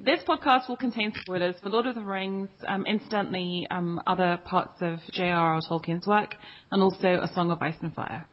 This podcast will contain spoilers for Lord of the Rings, incidentally, other parts of J.R.R. Tolkien's work, and also A Song of Ice and Fire.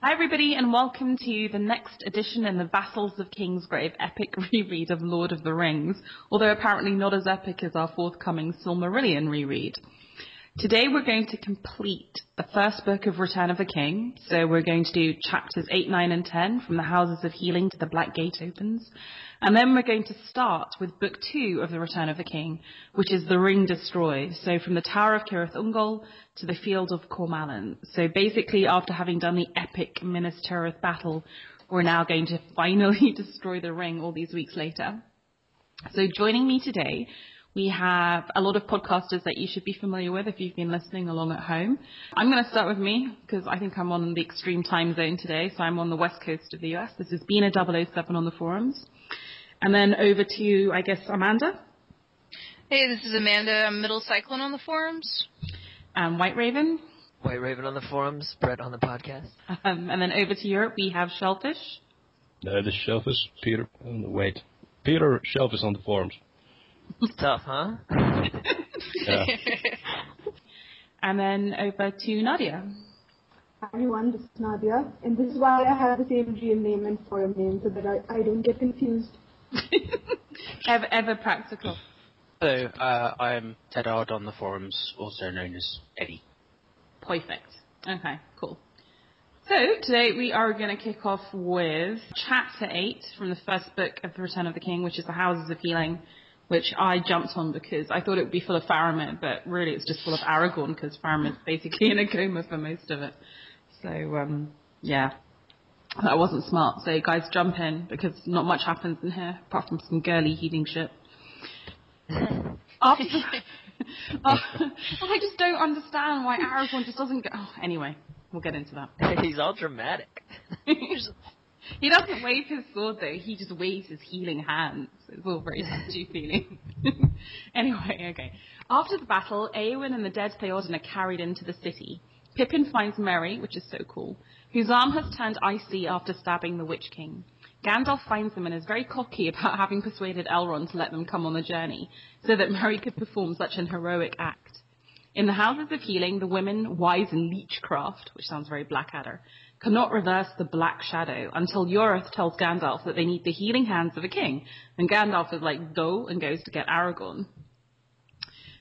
Hi everybody, and welcome to the next edition in the Vassals of Kingsgrave epic reread of Lord of the Rings, although apparently not as epic as our forthcoming Silmarillion reread. Today we're going to complete the first book of Return of the King, so we're going to do chapters 8, 9 and 10, from the Houses of Healing to the Black Gate opens, and then we're going to start with book 2 of the Return of the King, which is The Ring Destroyed, so from the Tower of Cirith Ungol to the Field of Cormallen. So basically, after having done the epic Minas Tirith battle, we're now going to finally destroy the ring all these weeks later. So joining me today, we have a lot of podcasters that you should be familiar with if you've been listening along at home. I'm going to start with me because I think I'm on the extreme time zone today, so I'm on the west coast of the US. This is Bina007 on the forums. And then over to, I guess, Amanda. Hey, this is Amanda. I'm Middlecylone on the forums. Whiteraven. Whiteraven on the forums, Brett on the podcast. And then over to Europe, we have Shellfish. This is Shellfish, Peter. Peter Shellfish on the forums. It's tough, huh? Yeah. And then over to Nadia. Hi everyone, this is Nadia, and this is why I have the same real name and forum name, so that I don't get confused. ever practical. Hello, I'm Teddard on the forums, also known as Eddie. Perfect. Okay, cool. So today we are going to kick off with chapter 8 from the first book of The Return of the King, which is the Houses of Healing, which I jumped on because I thought it would be full of Faramir, but really it's just full of Aragorn because Faramir's basically in a coma for most of it. So, yeah, that wasn't smart. So guys, jump in because not much happens in here apart from some girly healing shit. I just don't understand why Aragorn just doesn't go. Oh, anyway, we'll get into that. He's all dramatic. He doesn't wave his sword though, he just waves his healing hands. It's all very touchy feeling. Anyway, okay. After the battle, Éowyn and the dead Theoden are carried into the city. Pippin finds Merry, which is so cool, whose arm has turned icy after stabbing the Witch King. Gandalf finds them and is very cocky about having persuaded Elrond to let them come on the journey, so that Merry could perform such an heroic act. In the Houses of Healing, the women, wise in leechcraft, which sounds very Blackadder, cannot reverse the Black Shadow until Yorith tells Gandalf that they need the healing hands of a king, and Gandalf is like, go, and goes to get Aragorn.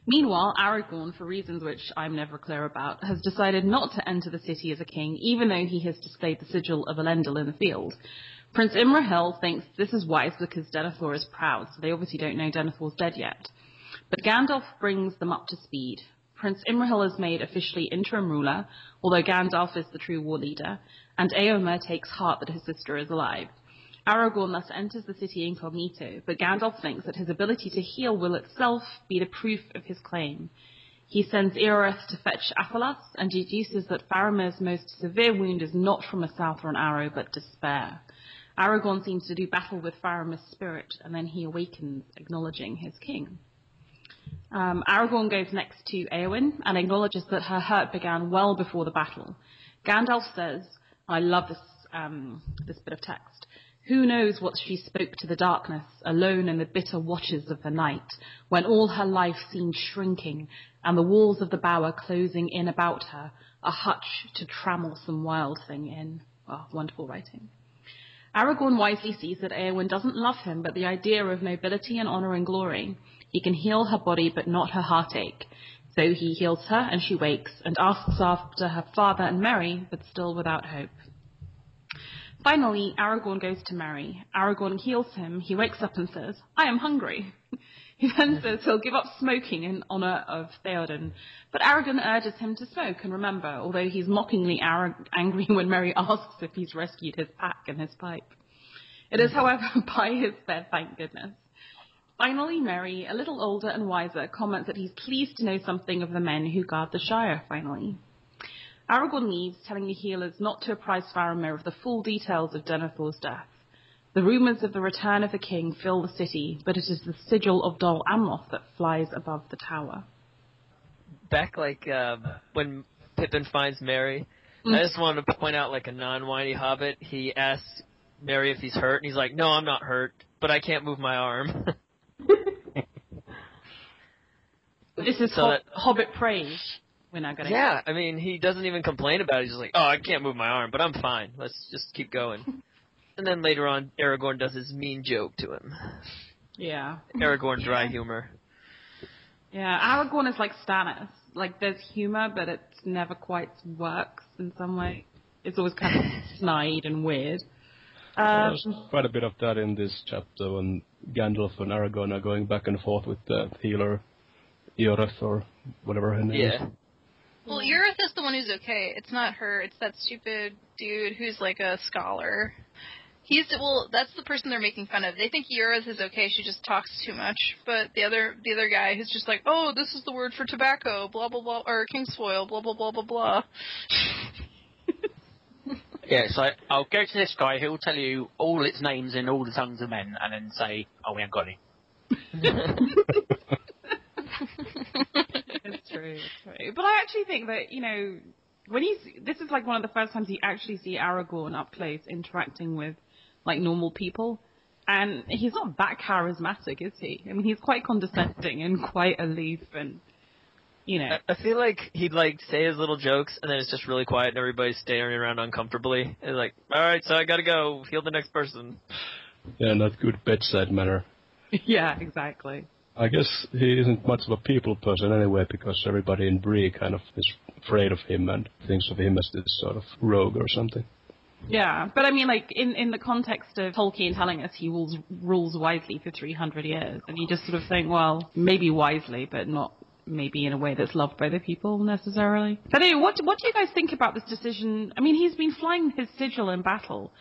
Meanwhile, Aragorn, for reasons which I'm never clear about, has decided not to enter the city as a king, even though he has displayed the sigil of Elendil in the field. Prince Imrahil thinks this is wise because Denethor is proud, so they obviously don't know Denethor's dead yet. But Gandalf brings them up to speed. Prince Imrahil is made officially interim ruler, although Gandalf is the true war leader, and Éomer takes heart that his sister is alive. Aragorn thus enters the city incognito, but Gandalf thinks that his ability to heal will itself be the proof of his claim. He sends Eoreth to fetch Athalas, and deduces that Faramir's most severe wound is not from a Southron arrow, but despair. Aragorn seems to do battle with Faramir's spirit, and then he awakens, acknowledging his king. Aragorn goes next to Éowyn and acknowledges that her hurt began well before the battle. Gandalf says, I love this bit of text, who knows what she spoke to the darkness, alone in the bitter watches of the night, when all her life seemed shrinking, and the walls of the bower closing in about her, a hutch to trammel some wild thing in. Oh, wonderful writing. Aragorn wisely sees that Éowyn doesn't love him, but the idea of nobility and honour and glory. He can heal her body, but not her heartache. So he heals her, and she wakes, and asks after her father and Merry, but still without hope. Finally, Aragorn goes to Merry. Aragorn heals him. He wakes up and says, I am hungry. He then says he'll give up smoking in honour of Theoden, but Aragorn urges him to smoke and remember, although he's mockingly angry when Merry asks if he's rescued his pack and his pipe. It is, however, by his bed, thank goodness. Finally, Merry, a little older and wiser, comments that he's pleased to know something of the men who guard the Shire, finally. Aragorn leaves, telling the healers not to apprise Faramir of the full details of Denethor's death. The rumours of the return of the king fill the city, but it is the sigil of Dol Amroth that flies above the tower. Back when Pippin finds Merry, I just wanted to point out a non-whiny hobbit. He asks Merry if he's hurt, and he's like, "No, I'm not hurt, but I can't move my arm." This is Hobbit praise. We're not gonna. Yeah, I mean, he doesn't even complain about it. He's just like, "Oh, I can't move my arm, but I'm fine. Let's just keep going." And then later on, Aragorn does his mean joke to him. Yeah. Aragorn dry humor. Yeah, Aragorn is like Stannis. There's humor, but it never quite works in some way. It's always kind of snide and weird. There's quite a bit of that in this chapter when Gandalf and Aragorn are going back and forth with the healer, Eoreth, or whatever her name is. Well, Eoreth is the one who's okay. It's not her. It's that stupid dude who's like a scholar. That's the person they're making fun of. They think Eoreth is okay. She just talks too much. But the other guy who's just like, oh, this is the word for tobacco, blah blah blah, or kingsfoil, blah blah blah blah blah. Yeah, so I'll go to this guy. He'll tell you all its names in all the tongues of men, and then say, "Oh, we haven't got any." It's true. But I actually think that, this is one of the first times you actually see Aragorn up close interacting with normal people, and he's not that charismatic, is he? I mean, he's quite condescending and quite aloof, and I feel like he'd say his little jokes, and then it's just really quiet, and everybody's staring around uncomfortably. And all right, so I gotta go heal the next person. Yeah, not good bedside manner. Yeah, exactly. I guess he isn't much of a people person anyway, because everybody in Bree kind of is afraid of him and thinks of him as this sort of rogue or something. Yeah, but I mean, in the context of Tolkien telling us he rules wisely for 300 years, and you just sort of think, well, maybe wisely, but not maybe in a way that's loved by the people necessarily. But anyway, what do you guys think about this decision? I mean, he's been flying his sigil in battle.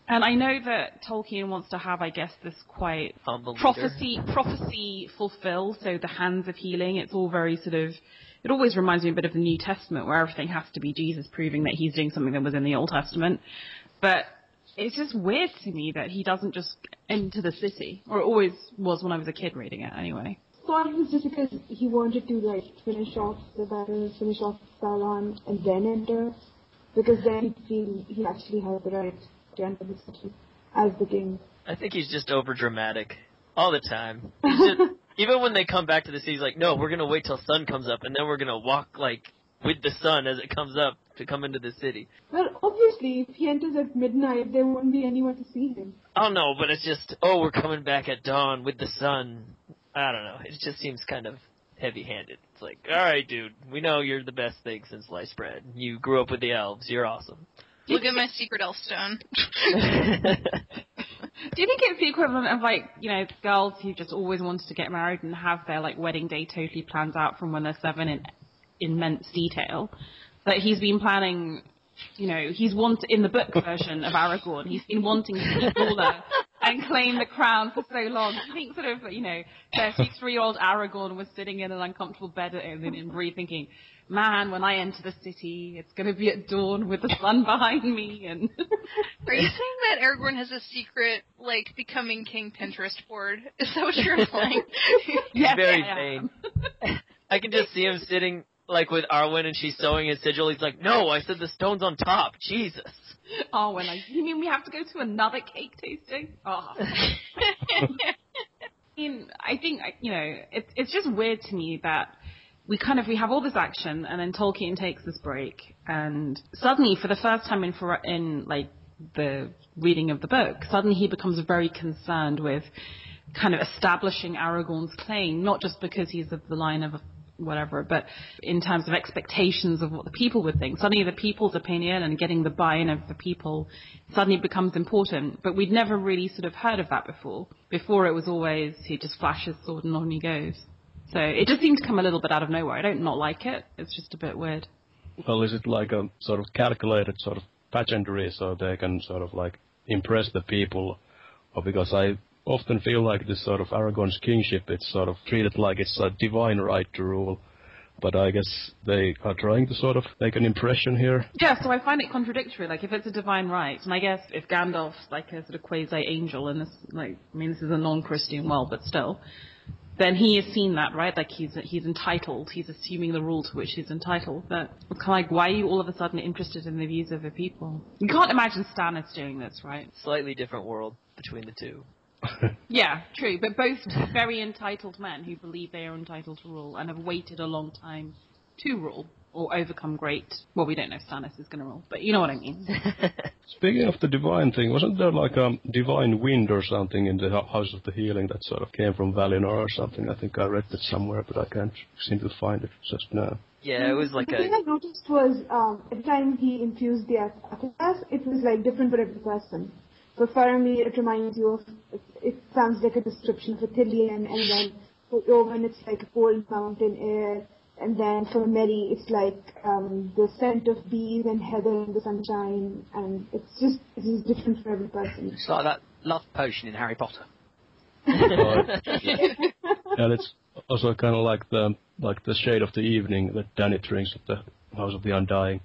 And I know that Tolkien wants to have, I guess, this quite prophecy fulfilled, so the hands of healing, it's all very sort of, it always reminds me a bit of the New Testament, where everything has to be Jesus proving that he's doing something that was in the Old Testament. But it's just weird to me that he doesn't just enter the city, or it always was when I was a kid reading it anyway. thought it was just because he wanted to finish off the battle, finish off Sauron, and then enter, because then he'd feel he actually had the right to enter the city as the king. I think he's just over dramatic all the time. Even when they come back to the city, he's like, no, we're gonna wait till sun comes up, and then we're gonna walk with the sun as it comes up to come into the city. Well, obviously, if he enters at midnight, there won't be anyone to see him. Oh no, but it's just, we're coming back at dawn with the sun. I don't know. It just seems kind of heavy-handed. It's like, all right, dude, we know you're the best thing since sliced bread. You grew up with the elves. You're awesome. Look at my secret elf stone. Do you think it's the equivalent of girls who just always wanted to get married and have their wedding day totally planned out from when they're 7 in immense detail? That he's been planning, he's in the book version of Aragorn, he's been wanting to be ruler and claim the crown for so long. Do you think 33-year-old Aragorn was sitting in an uncomfortable bed in Bree thinking, man, when I enter the city, it's going to be at dawn with the sun behind me. And Are you saying that Aragorn has a secret, becoming king Pinterest board? Is that what you're implying? He's very vain. I can just see him sitting, with Arwen, and she's sewing his sigil. He's like, no, I said the stone's on top. Jesus. Arwen, you mean we have to go to another cake tasting? Oh. I think, it's just weird to me that we have all this action, and then Tolkien takes this break, and suddenly, for the first time in the reading of the book, suddenly he becomes very concerned with kind of establishing Aragorn's claim, not just because he's of the line of whatever, but in terms of expectations of what the people would think. Suddenly the people's opinion and getting the buy-in of the people suddenly becomes important, but we'd never really sort of heard of that before. Before it was always, he just flashes sword and on he goes. So it just seemed to come a little bit out of nowhere. I don't not like it. It's just a bit weird. Well, is it like a sort of calculated sort of pageantry so they can sort of impress the people? Or because I often feel like this sort of Aragorn's kingship, it's sort of treated like it's a divine right to rule. But I guess they are trying to sort of make an impression here. Yeah, so I find it contradictory. Like, if it's a divine right, and I guess if Gandalf's like a sort of quasi-angel, and this, like, I mean, this is a non-Christian world, but still, then he has seen that, right? Like, he's entitled. He's assuming the rule to which he's entitled. But kind of like, why are you all of a sudden interested in the views of the people? You can't imagine Stannis doing this, right? Slightly different world between the two. Yeah, true, but both very entitled men who believe they are entitled to rule and have waited a long time to rule or overcome great... Well, we don't know if Stannis is going to rule, but you know what I mean. Speaking of the divine thing, wasn't there like a divine wind or something in the House of the Healing that sort of came from Valinor or something? I think I read that somewhere, but I can't seem to find it just now. Yeah, it was like the thing I noticed was every time he infused the Athelas, it was like different for every person. For Faramir, it reminds you of, it sounds like a description for Tilian, and then for Owen, it's like a cold mountain air, and then for Merry, it's like the scent of bees and heather in the sunshine, and it's different for every person. It's like that love potion in Harry Potter. And it's also kind of like the shade of the evening that Danny drinks at the House of the Undying,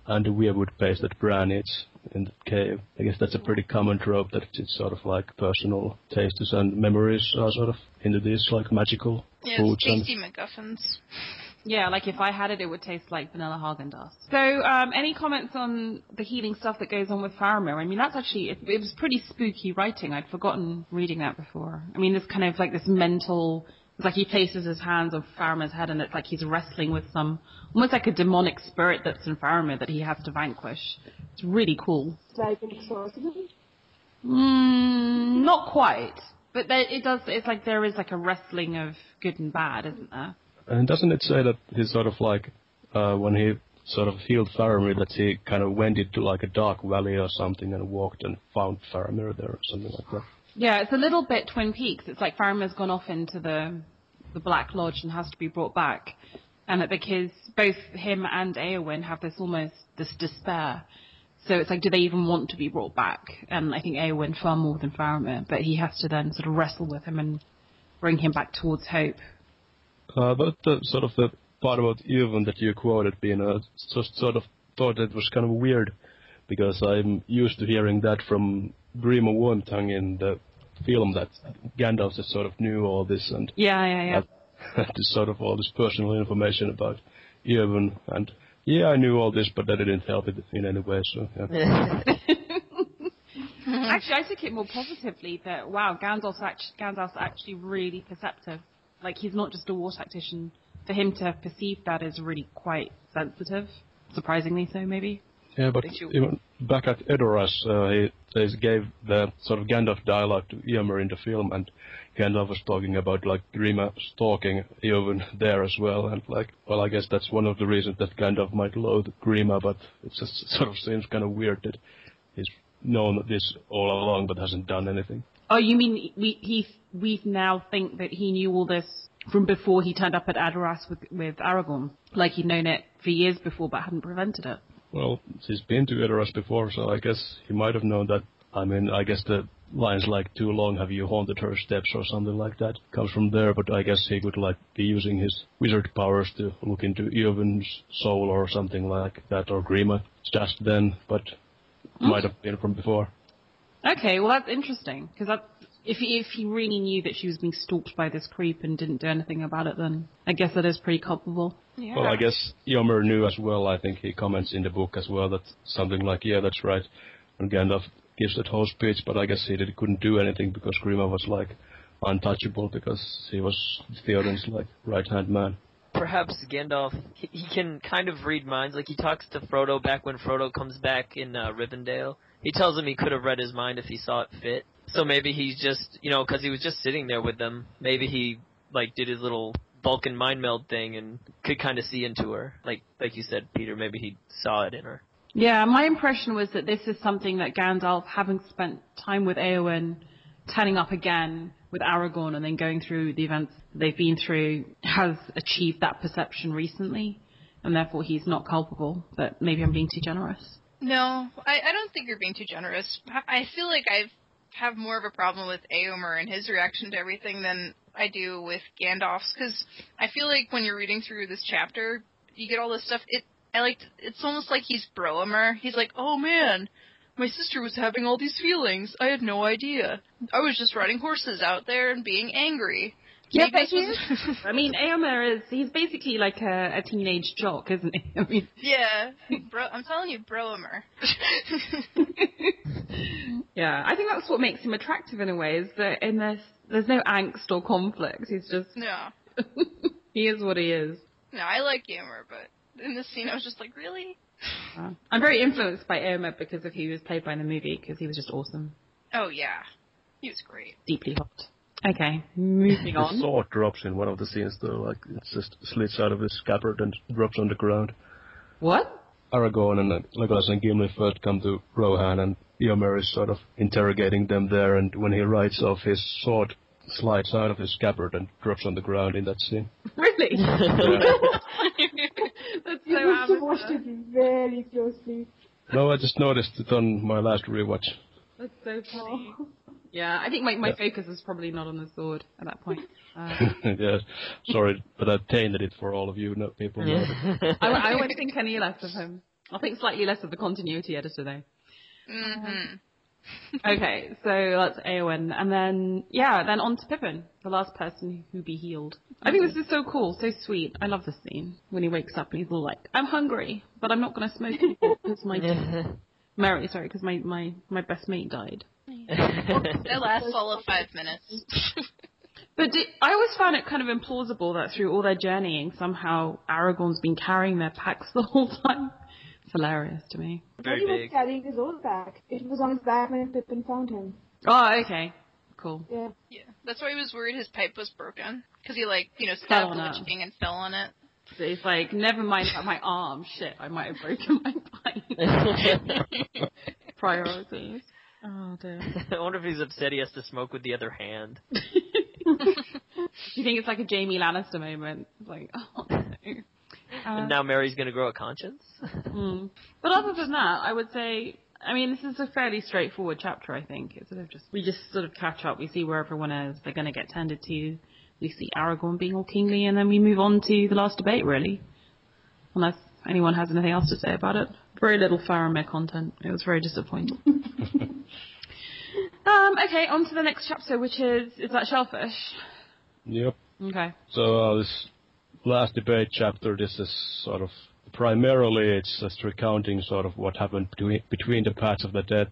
and the weirwood paste that Bran eats in the cave. I guess that's a pretty common trope, that it's sort of like personal tastes and memories are sort of into these like magical foods. Yeah, tasty MacGuffins. Yeah, like if I had it, it would taste like vanilla Haagen-Dazs. So, any comments on the healing stuff that goes on with Faramir? I mean, that's actually, it was pretty spooky writing. I'd forgotten reading that before. I mean, there's kind of like this mental... It's like he places his hands on Faramir's head, and it's like he's wrestling with some, almost like a demonic spirit that's in Faramir that he has to vanquish. It's really cool. It's like an exorcism? Not quite. But it's like there is like a wrestling of good and bad, isn't there? And doesn't it say that he's sort of like, when he sort of healed Faramir, that he kind of went into like a dark valley or something and walked and found Faramir there or something like that? Yeah, it's a little bit Twin Peaks. It's like Faramir's gone off into the Black Lodge and has to be brought back. And because both him and Éowyn have this despair. So it's like, do they even want to be brought back? And I think Éowyn far more than Faramir, but he has to then sort of wrestle with him and bring him back towards hope. But the sort of the part about Éowyn that you quoted, being just sort of thought it was kind of weird, because I'm used to hearing that from Breomer Wormtongue in the film, that Gandalf just sort of knew all this and Yeah. this sort of all this personal information about Éowyn, and yeah, I knew all this, but that didn't help it in any way. So yeah. Actually, I took it more positively that wow, Gandalf's actually really perceptive. Like, he's not just a war tactician. For him to perceive that is really quite sensitive, surprisingly so, maybe. Yeah, but even back at Edoras, they gave the sort of Gandalf dialogue to Éomer in the film, and Gandalf was talking about like Grima stalking Éowyn there as well, and like, well, I guess that's one of the reasons that Gandalf might loathe Grima, but it just sort of seems kind of weird that he's known this all along but hasn't done anything. Oh, you mean we now think that he knew all this from before he turned up at Edoras with Aragorn, like he'd known it for years before but hadn't prevented it? Well, he's been to Edoras before, so I guess he might have known that. I mean, I guess the lines like, too long have you haunted her steps or something like that comes from there, but I guess he could like be using his wizard powers to look into Éowyn's soul or something like that, or Grima just then, but might have been from before. Okay, well that's interesting, because if he really knew that she was being stalked by this creep and didn't do anything about it, then I guess that is pretty culpable. Yeah. Well, I guess Éomer knew as well. I think he comments in the book as well that something like, yeah, that's right. And Gandalf gives that whole speech, but I guess he couldn't do anything because Grima was like untouchable because he was Theoden's like right-hand man. Perhaps Gandalf, he can kind of read minds. Like, he talks to Frodo back when Frodo comes back in Rivendell. He tells him he could have read his mind if he saw it fit. So maybe he's just, because he was just sitting there with them, maybe he, like, did his little Vulcan mind meld thing and could kind of see into her. Like you said, Peter, maybe he saw it in her. Yeah, my impression was that this is something that Gandalf, having spent time with Éowyn, turning up again with Aragorn and then going through the events they've been through, has achieved that perception recently, and therefore he's not culpable. But maybe I'm being too generous. No, I don't think you're being too generous. I feel like I've have more of a problem with Éomer and his reaction to everything than I do with Gandalf's, because I feel like when you're reading through this chapter, you get all this stuff. It's almost like he's Breomer. He's like, oh man, my sister was having all these feelings. I had no idea. I was just riding horses out there and being angry. Yeah, but I mean, Éomer he's basically like a teenage jock, isn't he? I mean, yeah, I'm telling you, Breomer. Yeah, I think that's what makes him attractive in a way, is that there's no angst or conflict. He's just... No. He is what he is. No, I like Éomer, but in this scene I was just like, really? I'm very influenced by Éomer because of who he was played by in the movie, because he was just awesome. Oh, yeah. He was great. Deeply hot. Okay, moving on. The sword drops in one of the scenes, though, like, it just slits out of his scabbard and drops on the ground. What? Aragorn and Legolas and Gimli first come to Rohan, and Éomer is sort of interrogating them there, and when he rides off, his sword slides out of his scabbard and drops on the ground in that scene. Really? That's You so must have amateur. watched it very closely. No, I just noticed it on my last rewatch. That's so funny. Yeah, I think my focus is probably not on the sword at that point. Yes, sorry, but I tainted it for all of you people. I won't think any less of him. I'll think slightly less of the continuity editor, though. Mm-hmm. Okay, so that's Éowyn, and then on to Pippin, the last person who be healed. I think this is so cool, so sweet. I love this scene when he wakes up and he's all like, "I'm hungry, but I'm not going to smoke anymore because because my best mate died." That lasts all of 5 minutes. But I always found it kind of implausible that through all their journeying, somehow Aragorn's been carrying their packs the whole time. It's hilarious to me. Very He was big. carrying his own back. It was on his back when Pippin found him. Oh, okay. Cool. Yeah. Yeah, that's why he was worried his pipe was broken. Because he, Fell stabbed on the it. Witch King and fell on it. So it's like, never mind about my arm. Shit, I might have broken my pipe. Priorities. Oh, dear. I wonder if he's upset he has to smoke with the other hand. Do you think it's like a Jamie Lannister moment? It's like, oh, no. And now Mary's going to grow a conscience? But other than that, I would say, I mean, this is a fairly straightforward chapter, I think. It's we just sort of catch up. We see where everyone is. They're going to get tended to. We see Aragorn being all kingly, and then we move on to the last debate, really. Unless anyone has anything else to say about it. Very little Faramir content. It was very disappointing. Okay, on to the next chapter, which is that Shellfish? Yep. Okay. So this last debate chapter, this is sort of, primarily it's just recounting sort of what happened between the Paths of the Dead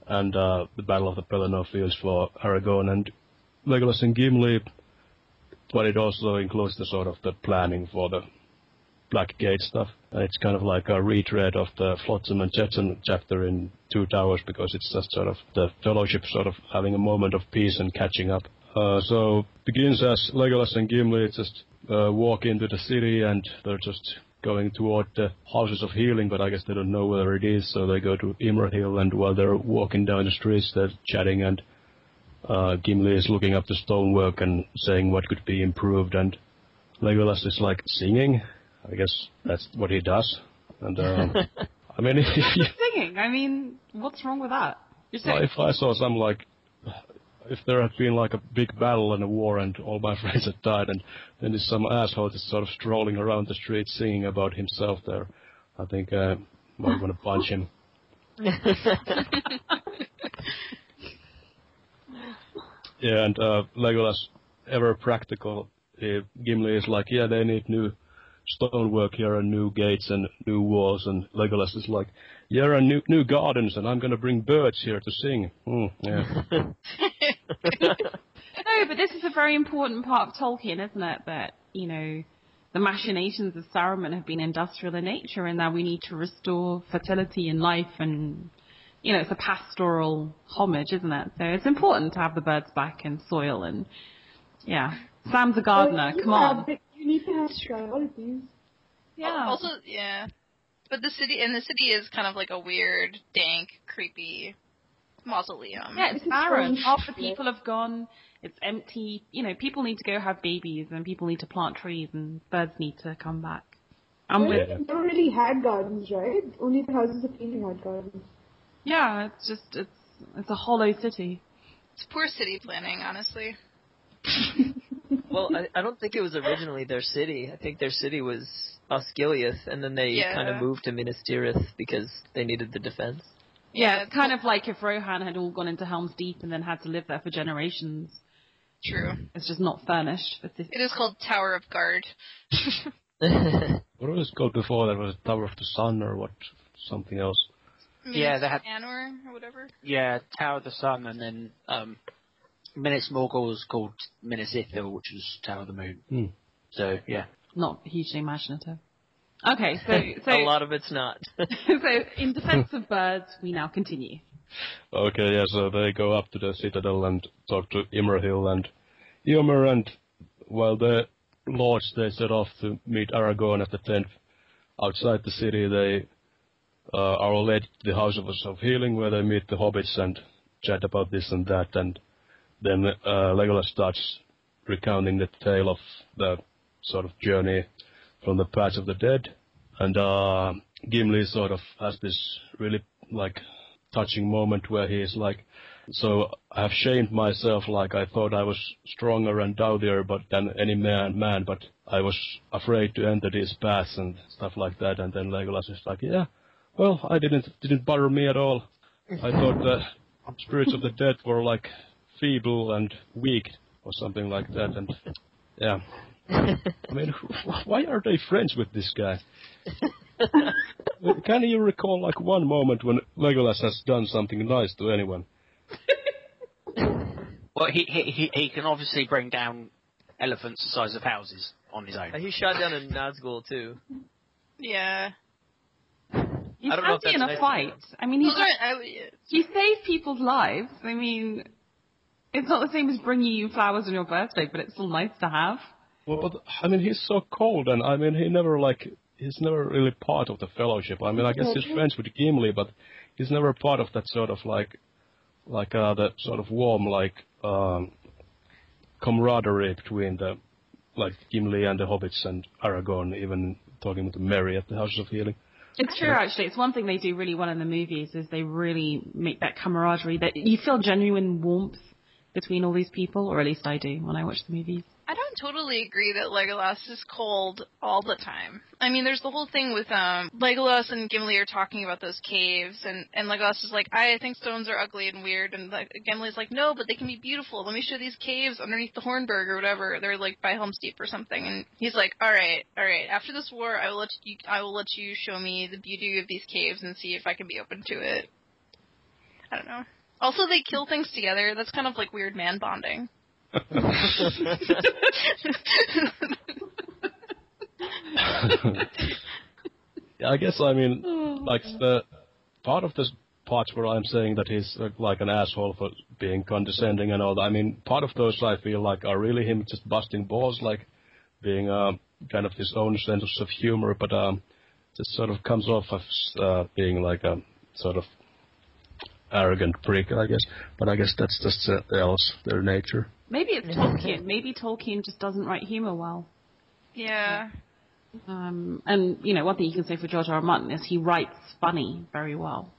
and the Battle of the Pelennor Fields for Aragorn and Legolas and Gimli, but it also includes the sort of the planning for the Black Gate stuff. And it's kind of like a retread of the Flotsam and Jetsam chapter in Two Towers, because it's just sort of the Fellowship sort of having a moment of peace and catching up. So begins as Legolas and Gimli just walk into the city, and they're just going toward the Houses of Healing, but I guess they don't know where it is, so they go to Imrahil, and while they're walking down the streets, they're chatting, and Gimli is looking up the stonework and saying what could be improved, and Legolas is like singing. I guess that's what he does. And I mean, Singing. I mean, what's wrong with that? if I saw some like, if there had been like a big battle and a war and all my friends had died, and then there's some asshole just sort of strolling around the street singing about himself there, I think I might want to punch him. Yeah, and Legolas, ever practical, Gimli is like, yeah, they need new stonework here and new gates and new walls, and Legolas is like, yeah, and new gardens, and I'm going to bring birds here to sing. Yeah. No, but this is a very important part of Tolkien, isn't it? That, the machinations of Saruman have been industrial in nature, and now we need to restore fertility in life, and, it's a pastoral homage, isn't it? So it's important to have the birds back and soil, and, yeah. Sam's a gardener, come on. You need to have priorities. Yeah. Also, yeah. But the city is kind of like a weird, dank, creepy mausoleum. Yeah, it's barren. Half the people have gone. It's empty. People need to go have babies, and people need to plant trees, and birds need to come back. They never really had gardens, right? Only the Houses of Healing had gardens. Yeah, it's It's a hollow city. It's poor city planning, honestly. Well, I don't think it was originally their city. I think their city was Osgiliath, and then they kind of moved to Minas Tirith because they needed the defense. Yeah, it's kind of like if Rohan had all gone into Helm's Deep and then had to live there for generations. True. It's just not furnished. It is called Tower of Guard. What was it called before that? Was it Tower of the Sun or what? Something else? Yeah, they had Anor or whatever. Yeah, Tower of the Sun, and then Minas Morgul was called Minas Ithil, which was Tower of the Moon. So yeah, not hugely imaginative. Okay, so a lot of it's not. So in defense of birds, we now continue. Okay, yeah, so they go up to the citadel and talk to Imrahil and Eomer, and while the lords, they set off to meet Aragorn at the tent outside the city. They are led to the House of Healing, where they meet the hobbits and chat about this and that, and then Legolas starts recounting the tale of the sort of journey from the Paths of the Dead, and Gimli sort of has this really, like, touching moment where he is like, so I have shamed myself, like I thought I was stronger and doughtier than any man, but I was afraid to enter these paths and stuff like that, and then Legolas is like, yeah, well, I didn't bother me at all. I thought the spirits of the dead were like feeble and weak or something like that, and yeah. I mean, why are they friends with this guy? Can you recall like one moment when Legolas has done something nice to anyone? Well, he can obviously bring down elephants the size of houses on his own. He shot down a Nazgul too. Yeah. He's I don't know if handy in that's a nice. fight. I mean, he saved people's lives. I mean, it's not the same as bringing you flowers on your birthday, but it's still nice to have. Well, but I mean, he's so cold, and I mean, he's never really part of the fellowship. I mean, I guess he's friends with Gimli, but he's never part of that sort of that sort of warm, camaraderie between the, like, Gimli and the hobbits and Aragorn, even talking to Merry at the House of Healing. It's true, actually. It's one thing they do really well in the movies, is they really make that camaraderie, that you feel genuine warmth between all these people, or at least I do when I watch the movies. I don't totally agree that Legolas is cold all the time. I mean, there's the whole thing with Legolas and Gimli are talking about those caves, and Legolas is like, I think stones are ugly and weird, and Gimli's like, no, but they can be beautiful. Let me show these caves underneath the Hornburg or whatever. They're like by Helm's Deep or something, and he's like, all right. After this war, I will let you show me the beauty of these caves and see if I can be open to it. I don't know. Also, they kill things together. That's kind of like weird man bonding. Yeah, I guess, I mean, like, the part of this part where I'm saying that he's like an asshole for being condescending and all that, I mean, part of those I feel like are really him just busting balls, like being kind of his own sense of humor, but just sort of comes off as being like a sort of arrogant prick, I guess. But I guess that's just their nature. Maybe it's Tolkien. Maybe Tolkien just doesn't write humor well. Yeah. And, you know, one thing you can say for George R. R. Martin is he writes funny very well.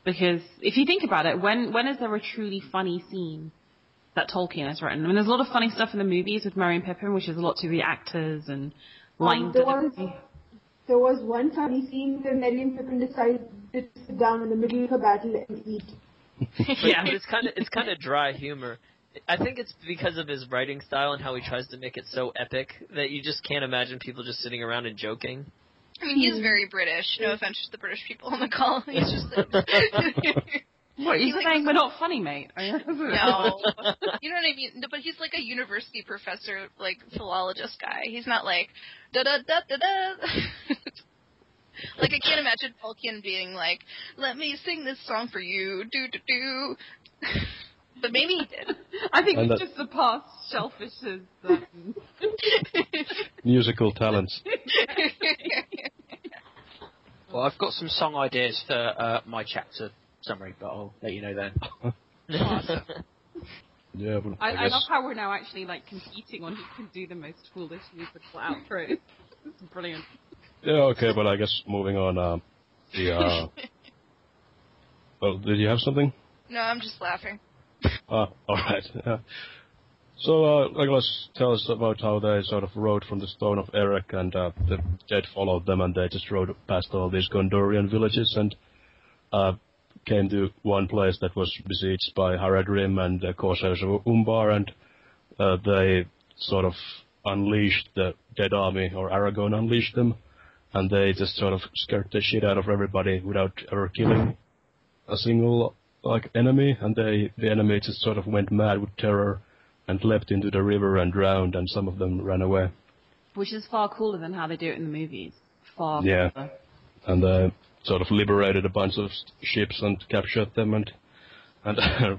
Because if you think about it, when is there a truly funny scene that Tolkien has written? I mean, there's a lot of funny stuff in the movies with Merry and Pippin, which is a lot to the actors and line delivery. There was one funny scene where Merry and Pippin decided to sit down in the middle of a battle and eat. Yeah, but it's kind of dry humor. I think it's because of his writing style and how he tries to make it so epic that you just can't imagine people just sitting around and joking. I mean, he's very British. No offense to the British people on the call. He's just like... What, you're saying we're not funny, mate? No. You know what I mean? No, but he's like a university professor, like, philologist guy. He's not like, da-da-da-da-da. Like, I can't imagine Tolkien being like, let me sing this song for you, do-do-do. But maybe he did. I think we just surpassed Shellfish's musical talents. Well, I've got some song ideas for my chapter summary, but I'll let you know then. Yeah, but I love how we're now actually like competing on who can do the most foolish musical outro. It's brilliant. Yeah, okay, but I guess moving on. Well, did you have something? No, I'm just laughing. Alright. Yeah. So, Legolas tells us about how they sort of rode from the Stone of Eric, and the dead followed them, and they just rode past all these Gondorian villages, and came to one place that was besieged by Haradrim and the Corsairs of Umbar, and they sort of unleashed the dead army, or Aragorn unleashed them, and they just sort of scared the shit out of everybody without ever killing a single, enemy, and the enemy just sort of went mad with terror and leapt into the river and drowned, and some of them ran away. Which is far cooler than how they do it in the movies. Far Yeah. cooler. And they sort of liberated a bunch of ships and captured them, and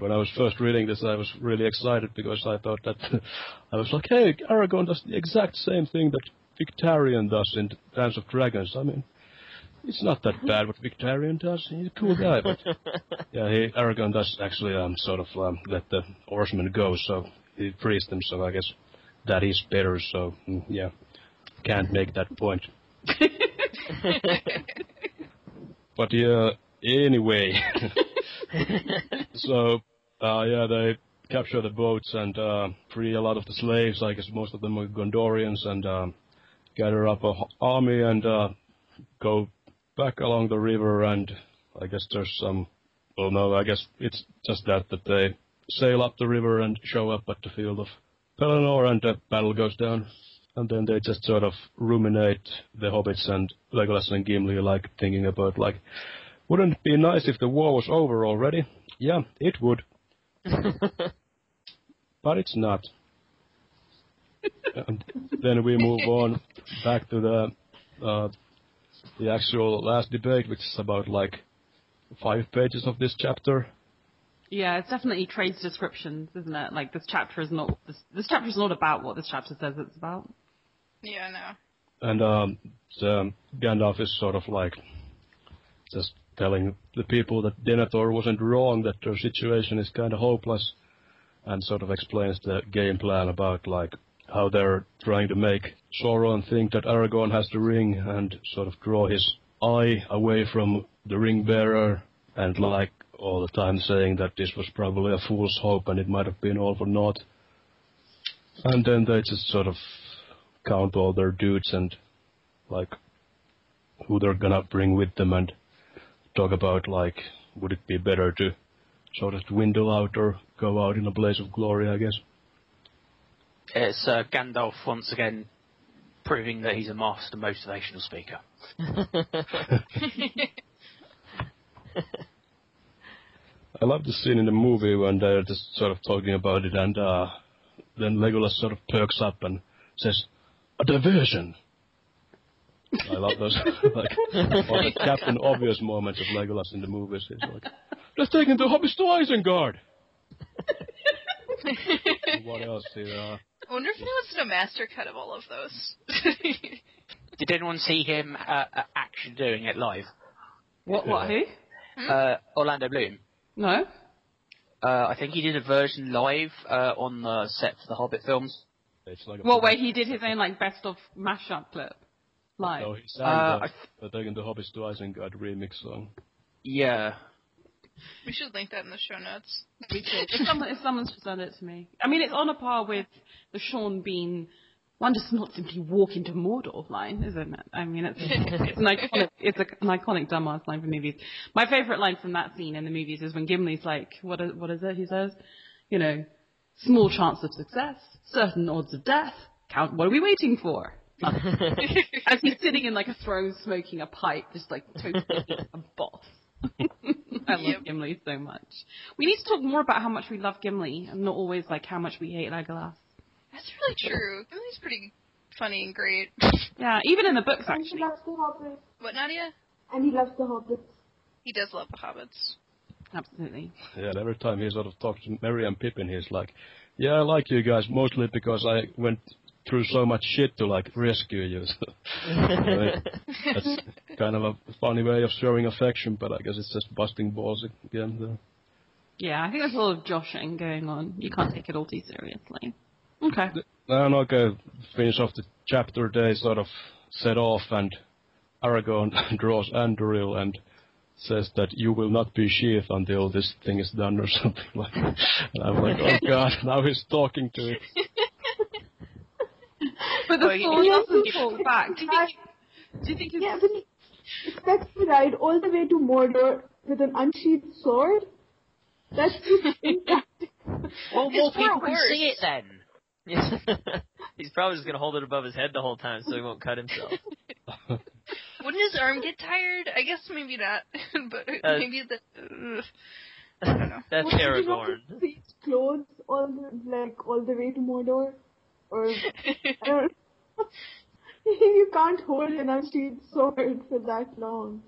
when I was first reading this, I was really excited because I thought that I was like, hey, Aragorn does the exact same thing that Victarion does in Dance of Dragons. I mean, it's not that bad what Victarion does. He's a cool guy, but yeah, Aragorn does actually let the oarsmen go, so he frees them. So I guess that is better. So yeah, can't make that point. But yeah, anyway. So, they capture the boats and free a lot of the slaves. I guess most of them are Gondorians, and gather up an army and go back along the river. And I guess there's some. Well, no, I guess it's just that they sail up the river and show up at the field of Pelennor, and the battle goes down. And then they just sort of ruminate, the hobbits and Legolas and Gimli, thinking about, wouldn't it be nice if the war was over already? Yeah, it would. But it's not. And then we move on back to the actual last debate, which is about, 5 pages of this chapter. Yeah, it's definitely trade descriptions, isn't it? This chapter is not about what this chapter says it's about. Yeah, no. And Gandalf is sort of just telling the people that Denethor wasn't wrong, that their situation is kind of hopeless, and sort of explains the game plan about how they're trying to make Sauron think that Aragorn has the ring and sort of draw his eye away from the ring bearer, and all the time saying that this was probably a fool's hope and it might have been all for naught. And then they just sort of count all their dudes and who they're gonna bring with them, and talk about would it be better to sort of dwindle out or go out in a blaze of glory, I guess. It's Gandalf once again proving that he's a master motivational speaker. I love the scene in the movie when they're just sort of talking about it, and then Legolas sort of perks up and says, "A diversion." I love those, all the Captain Obvious moments of Legolas in the movies. It's they're taking the hobbits to Isengard. What else here? I wonder if anyone's done a master cut of all of those. Did anyone see him actually doing it live? What, who? Orlando Bloom. No. I think he did a version live on the set for the Hobbit films. It's where he did his own best of mashup clip live? No, he sang the Taking the Hobbits to Isengard remix song. Yeah. We should link that in the show notes. We should. If someone's sent it to me. I mean, it's on a par with the Sean Bean, one does not simply walk into Mordor line, isn't it? I mean, it's an iconic dumbass line from movies. My favourite line from that scene in the movies is when Gimli's what is it he says? Small chance of success, certain odds of death. Count, what are we waiting for? As he's sitting in a throne smoking a pipe, just totally a boss. I love Gimli so much. We need to talk more about how much we love Gimli, and not always how much we hate Legolas. That's really true. Gimli's pretty funny and great. Yeah, even in the books, And actually. he loves the hobbits. What, Nadia? And he loves the hobbits. He does love the hobbits. Absolutely. Yeah, and every time he sort of talks to Merry and Pippin, he's like, "Yeah, I like you guys mostly because I went through so much shit to rescue you." That's kind of a funny way of showing affection, but I guess it's just busting balls again there. Yeah, I think there's a lot of joshing going on. You can't take it all too seriously. Okay. And okay, finish off the chapter. They sort of set off, and Aragorn draws Anduril, and says that you will not be sheathed until this thing is done or something like that. And I'm like, oh god, now he's talking to it. But the sword doesn't talk back. Do you think it's... Yeah, but he expects to ride all the way to Mordor with an unsheathed sword? That's just impractical. Well, more people can see it then. He's probably just going to hold it above his head the whole time so he won't cut himself. Wouldn't his arm get tired? I guess maybe not, but maybe the. I don't know. That's Aragorn. See his clothes all the way to Mordor, or I don't know. You can't hold an unsheathed sword for that long.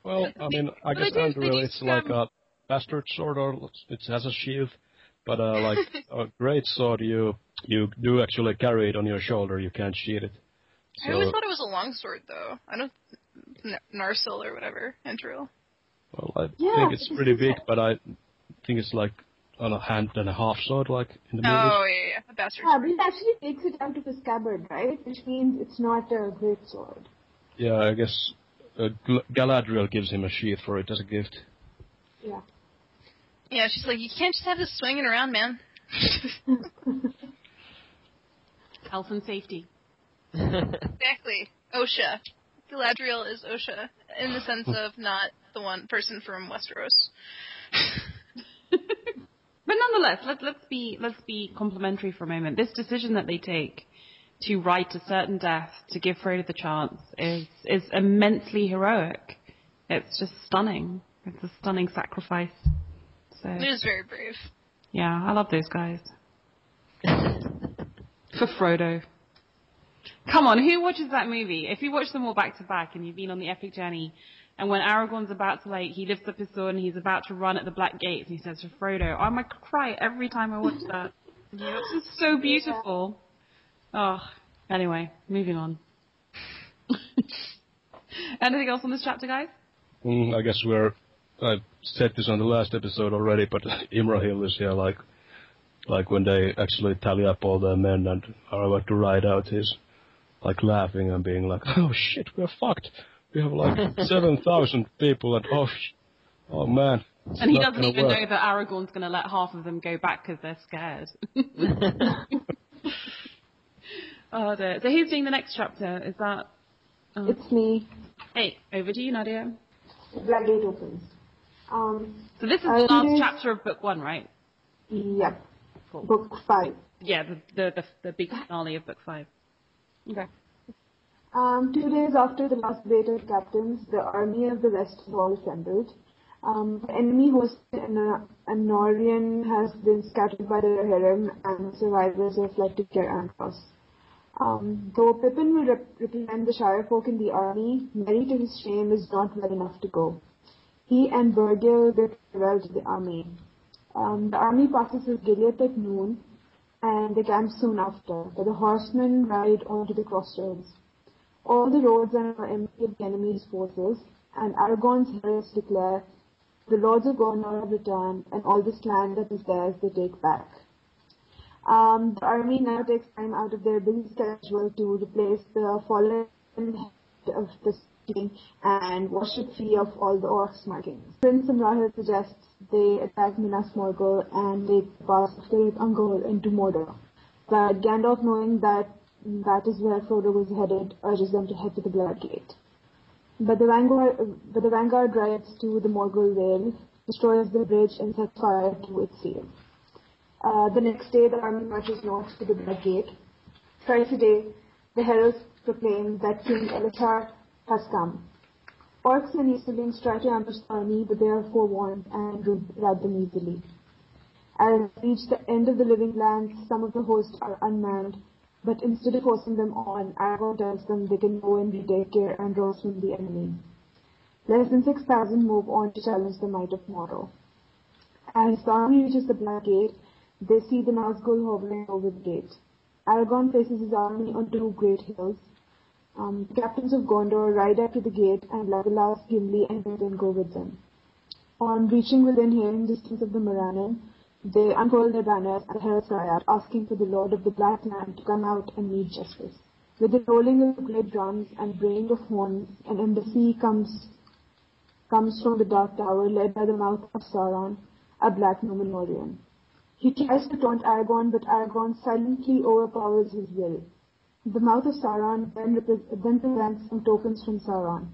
Well, I mean, I guess Anduril, it's like a bastard sword, or it has a sheath, but like a great sword, you do actually carry it on your shoulder. You can't sheath it. So, I always thought it was a longsword, though. I don't... Narsil or whatever, Anduril. Well, I think it's pretty big, but I think it's like on a hand and a half sword, like in the movies. Oh, yeah, a bastard Yeah, sword. but it actually takes it out of his scabbard, right? Which means it's not a great sword. Yeah, I guess Galadriel gives him a sheath for it as a gift. Yeah. Yeah, she's like, you can't just have this swinging around, man. Health and safety. Exactly. OSHA. Galadriel is OSHA, in the sense of not the one person from Westeros. But nonetheless, let's be complimentary for a moment. This decision that they take to ride to certain death to give Frodo the chance is immensely heroic. It's just stunning. It's a stunning sacrifice. So It is very brave. yeah, I love those guys. For Frodo. Come on, who watches that movie? If you watch them all back to back and you've been on the epic journey, and when Aragorn's about to, he lifts up his sword and he's about to run at the Black Gates and he says to Frodo, I might cry every time I watch that. It's just so beautiful. Oh, anyway, moving on. Anything else on this chapter, guys? I guess I said this on the last episode already, but Imrahil is here, like when they actually tally up all the men and are about to ride out, he's like laughing and being like, oh shit, we're fucked. We have like 7,000 people and oh man. And he doesn't even know that Aragorn's going to let half of them go back because they're scared. Oh dear. So who's doing the next chapter? Is that... It's me. Hey, over to you, Nadia. Black Gate opens. So this is the last chapter of Book 1, right? Yep. Cool. Book 5. Yeah, the big finale of Book 5. Okay. 2 days after the last debate of captains, the army of the West is all assembled. The enemy hosted in Anorian has been scattered by the harem, and survivors have fled to Ker Antos. Though Pippin will represent the Shire folk in the army, Merry, to his shame, is not well enough to go. He and Bergil bid farewell to the army. The army passes through Gilead at noon, and they camp soon after, but the horsemen ride on to the crossroads. All the roads are now empty of the enemy's forces, and Aragorn's heralds declare, the lords of Gondor have returned, and all this land that is theirs they take back. The army now takes time out of their busy schedule to replace the fallen head of the city and wash it free of all the orcs' markings. Prince Imrahil suggests they attack Minas Morgul and take the pass of Tirith Ungol into Mordor. But Gandalf, knowing that that is where Frodo was headed, urges them to head to the Black Gate. But the vanguard rides to the Morgul Vale, destroys the bridge, and sets fire to its seal. The next day, the army marches north to the Black Gate. Twice a day, the heralds proclaim that King Elithar has come. Orcs and Easterlings try to ambush the army, but they are forewarned and rout them easily. As they reach the end of the living lands, some of the hosts are unmanned, but instead of forcing them on, Aragorn tells them they can go and retake Ker Andros from the enemy. Less than 6,000 move on to challenge the might of Mordor. As the army reaches the Black Gate, they see the Nazgul hovering over the gate. Aragorn faces his army on 2 great hills. The captains of Gondor ride up to the gate, and Legolas, Gimli, and Pippin go with them. On reaching within hearing distance of the Morannon, they unfold their banners and heralds cry out, asking for the Lord of the Black Land to come out and meet justice. With the rolling of great drums and braying of horns, an embassy comes comes from the Dark Tower led by the mouth of Sauron, a black Numenorean. He tries to taunt Aragorn, but Aragorn silently overpowers his will. The mouth of Sauron then presents some tokens from Sauron.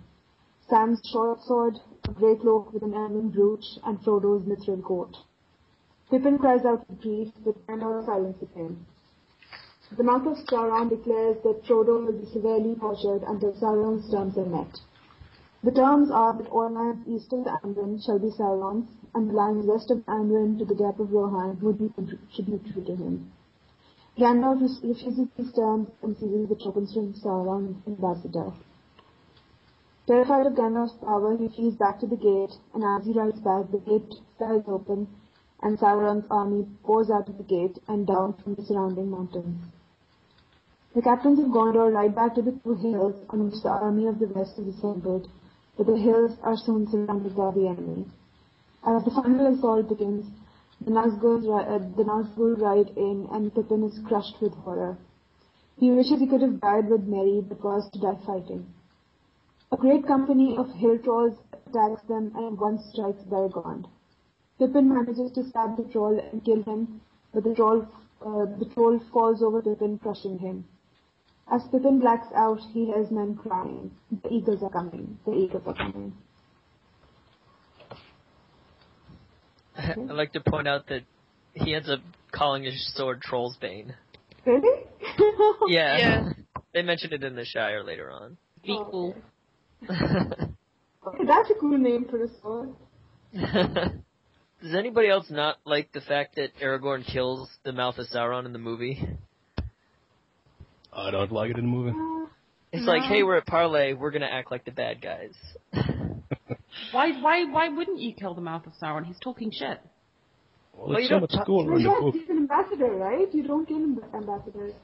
Sam's short sword, a grey cloak with an elven brooch, and Frodo's mithril coat. Pippin cries out with grief, but Gandalf silences him. The mouth of Sauron declares that Frodo will be severely tortured until Sauron's terms are met. The terms are that all lands east of the Anduin shall be Sauron's, and the lands west of the Anduin to the depth of Rohan would be tributary to him. Gandalf refuses these terms and seizes the tokens from Sauron ambassador. Terrified of Gandalf's power, he flees back to the gate, and as he rides back, the gate flies open, and Sauron's army pours out of the gate and down from the surrounding mountains. The captains of Gondor ride back to the two hills on which the army of the west is assembled, but the hills are soon surrounded by the enemy. As the final assault begins, the Nazgûl ride in, and Pippin is crushed with horror. He wishes he could have died with Merry, but was to die fighting. A great company of hill trolls attacks them, and one strikes Beregond. Pippin manages to stab the troll and kill him, but the troll falls over Pippin, crushing him. As Pippin blacks out, he hears men crying. The eagles are coming. The eagles are coming. I'd like to point out that he ends up calling his sword Troll's Bane. Really? Yeah. They mentioned it in the Shire later on. Be cool. Okay, that's a cool name for a sword. Does anybody else not like the fact that Aragorn kills the mouth of Sauron in the movie? I don't like it in the movie. It's like, hey, we're at Parlay, we're gonna act like the bad guys. Why wouldn't you kill the mouth of Sauron? He's talking shit. Well, it's so much cooler in the book. He's an ambassador, right? You don't kill ambassadors.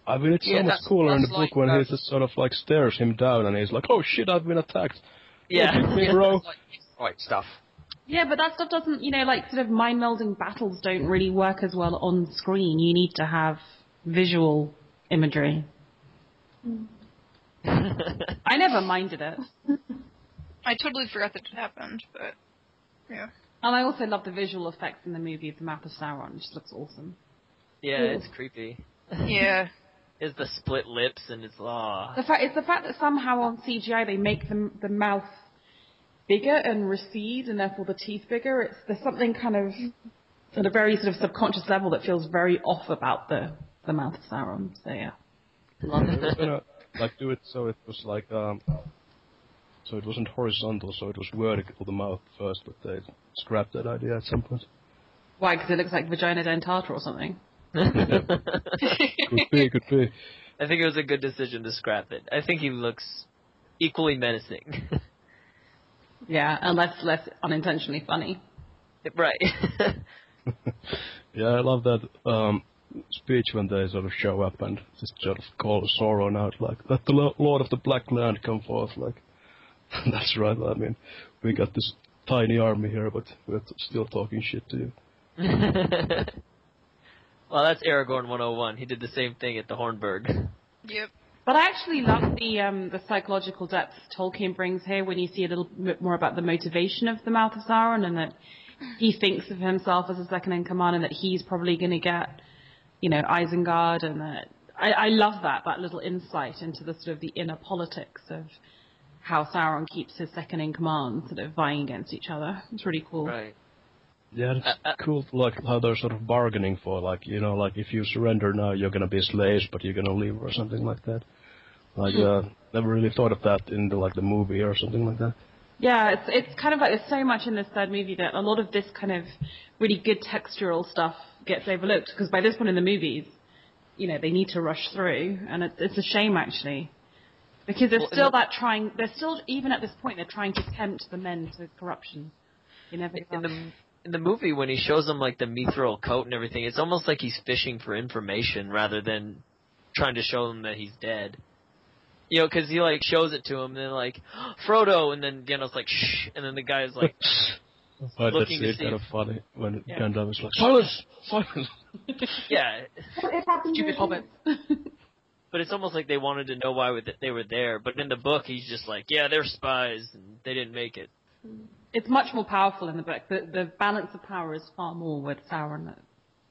I mean, it's so much cooler in the book when he just sort of like stares him down and he's like, oh shit, I've been attacked. Yeah. Oh, me, bro. Right stuff. Yeah, but that stuff doesn't, like sort of mind-melding battles don't really work as well on screen. You need to have visual imagery. I never minded it. I totally forgot that it happened, but yeah. And I also love the visual effects in the movie of the mouth of Sauron. It just looks awesome. Yeah, it's creepy. Yeah. It's the split lips and it's It's the fact that somehow on CGI they make the mouth bigger and recede, and therefore the teeth bigger. There's something kind of at a very sort of subconscious level that feels very off about the mouth of Sauron. So yeah, love it. They were gonna like do it so it was like so it wasn't horizontal, so it was vertical the mouth first, but they scrapped that idea at some point. Why? Because it looks like vagina dentata or something. Could be. I think it was a good decision to scrap it. I think he looks equally menacing. Yeah, and less unintentionally funny. Right. Yeah, I love that speech when they sort of show up and just sort of call Sauron out, like, let the Lord of the Black Land come forth, like, that's right, I mean, we got this tiny army here, but we're still talking shit to you. Well, that's Aragorn 101. He did the same thing at the Hornburg. Yep. But I actually love the psychological depth Tolkien brings here when you see a little bit more about the motivation of the mouth of Sauron, and that he thinks of himself as a second in command, and that he's probably going to get, Isengard, and that I love that little insight into the sort of the inner politics of how Sauron keeps his second in command sort of vying against each other. It's really cool. Right. Yeah, it's cool, like, how they're sort of bargaining for, like, like, if you surrender now, you're gonna be slaves, but you're gonna leave, or something like that. Like, never really thought of that in the movie or something like that. Yeah, it's kind of like there's so much in this third movie that a lot of this kind of really good textural stuff gets overlooked, because by this point in the movies, they need to rush through, and it's a shame, actually. Because there's still, even at this point, they're trying to tempt the men to corruption. In the movie, when he shows them, like, the mithril coat and everything, it's almost like he's fishing for information rather than trying to show them that he's dead. Because he, like, shows it to him, and then, like, Frodo, and then Gandalf's like, shh, and then the guy's like, looking to see. It's kind of funny when Gandalf is like, silence! Silence! Yeah. It happens. Stupid hobbits. But it's almost like they wanted to know why they were there. But in the book, he's just like, yeah, they're spies, and they didn't make it. It's much more powerful in the book. The balance of power is far more with Sauron at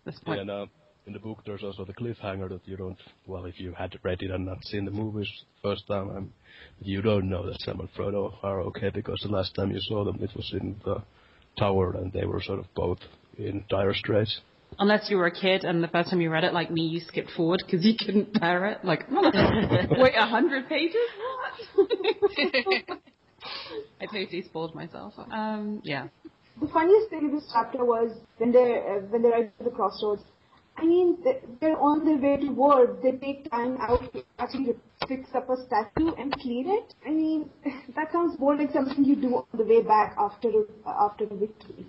this point. Yeah, and in the book there's also the cliffhanger that you don't, well, if you had read it and not seen the movies first time, you don't know that Sam and Frodo are okay, because the last time you saw them it was in the tower and they were sort of both in dire straits. Unless you were a kid and the first time you read it, like me, you skipped forward because you couldn't bear it. Like, wait, 100 pages? What? I totally spoiled myself. Yeah. The funniest thing in this chapter was when they're right at the crossroads. I mean, they're on their way to war. They take time out to actually fix up a statue and clean it. I mean, that sounds more like something you do on the way back after a victory.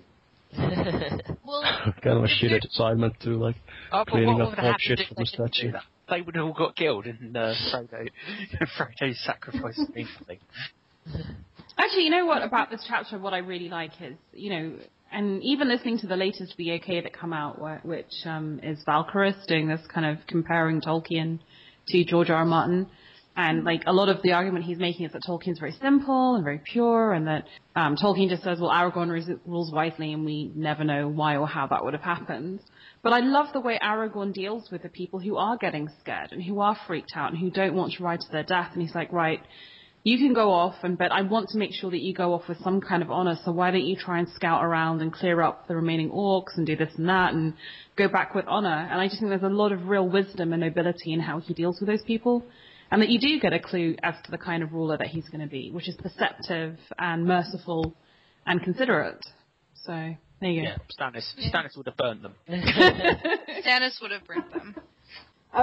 Well, kind of a shit assignment to, like, cleaning up hot shit from the statue. They would have all got killed in Frodo's sacrifice of something. Actually, you know what about this chapter, what I really like is, and even listening to the latest VOK that come out, which is Valkyris doing this kind of comparing Tolkien to George R. R. Martin. And, like, a lot of the argument he's making is that Tolkien's very simple and very pure, and that Tolkien just says, well, Aragorn rules wisely, and we never know why or how that would have happened. But I love the way Aragorn deals with the people who are getting scared and who are freaked out and who don't want to ride to their death. And he's like, right, you can go off, but I want to make sure that you go off with some kind of honor, so why don't you try and scout around and clear up the remaining orcs and do this and that and go back with honor. And I just think there's a lot of real wisdom and nobility in how he deals with those people. And that you do get a clue as to the kind of ruler that he's going to be, which is perceptive and merciful and considerate. So, there you go. Yeah, Stannis would have burned them. Stannis would have burnt them.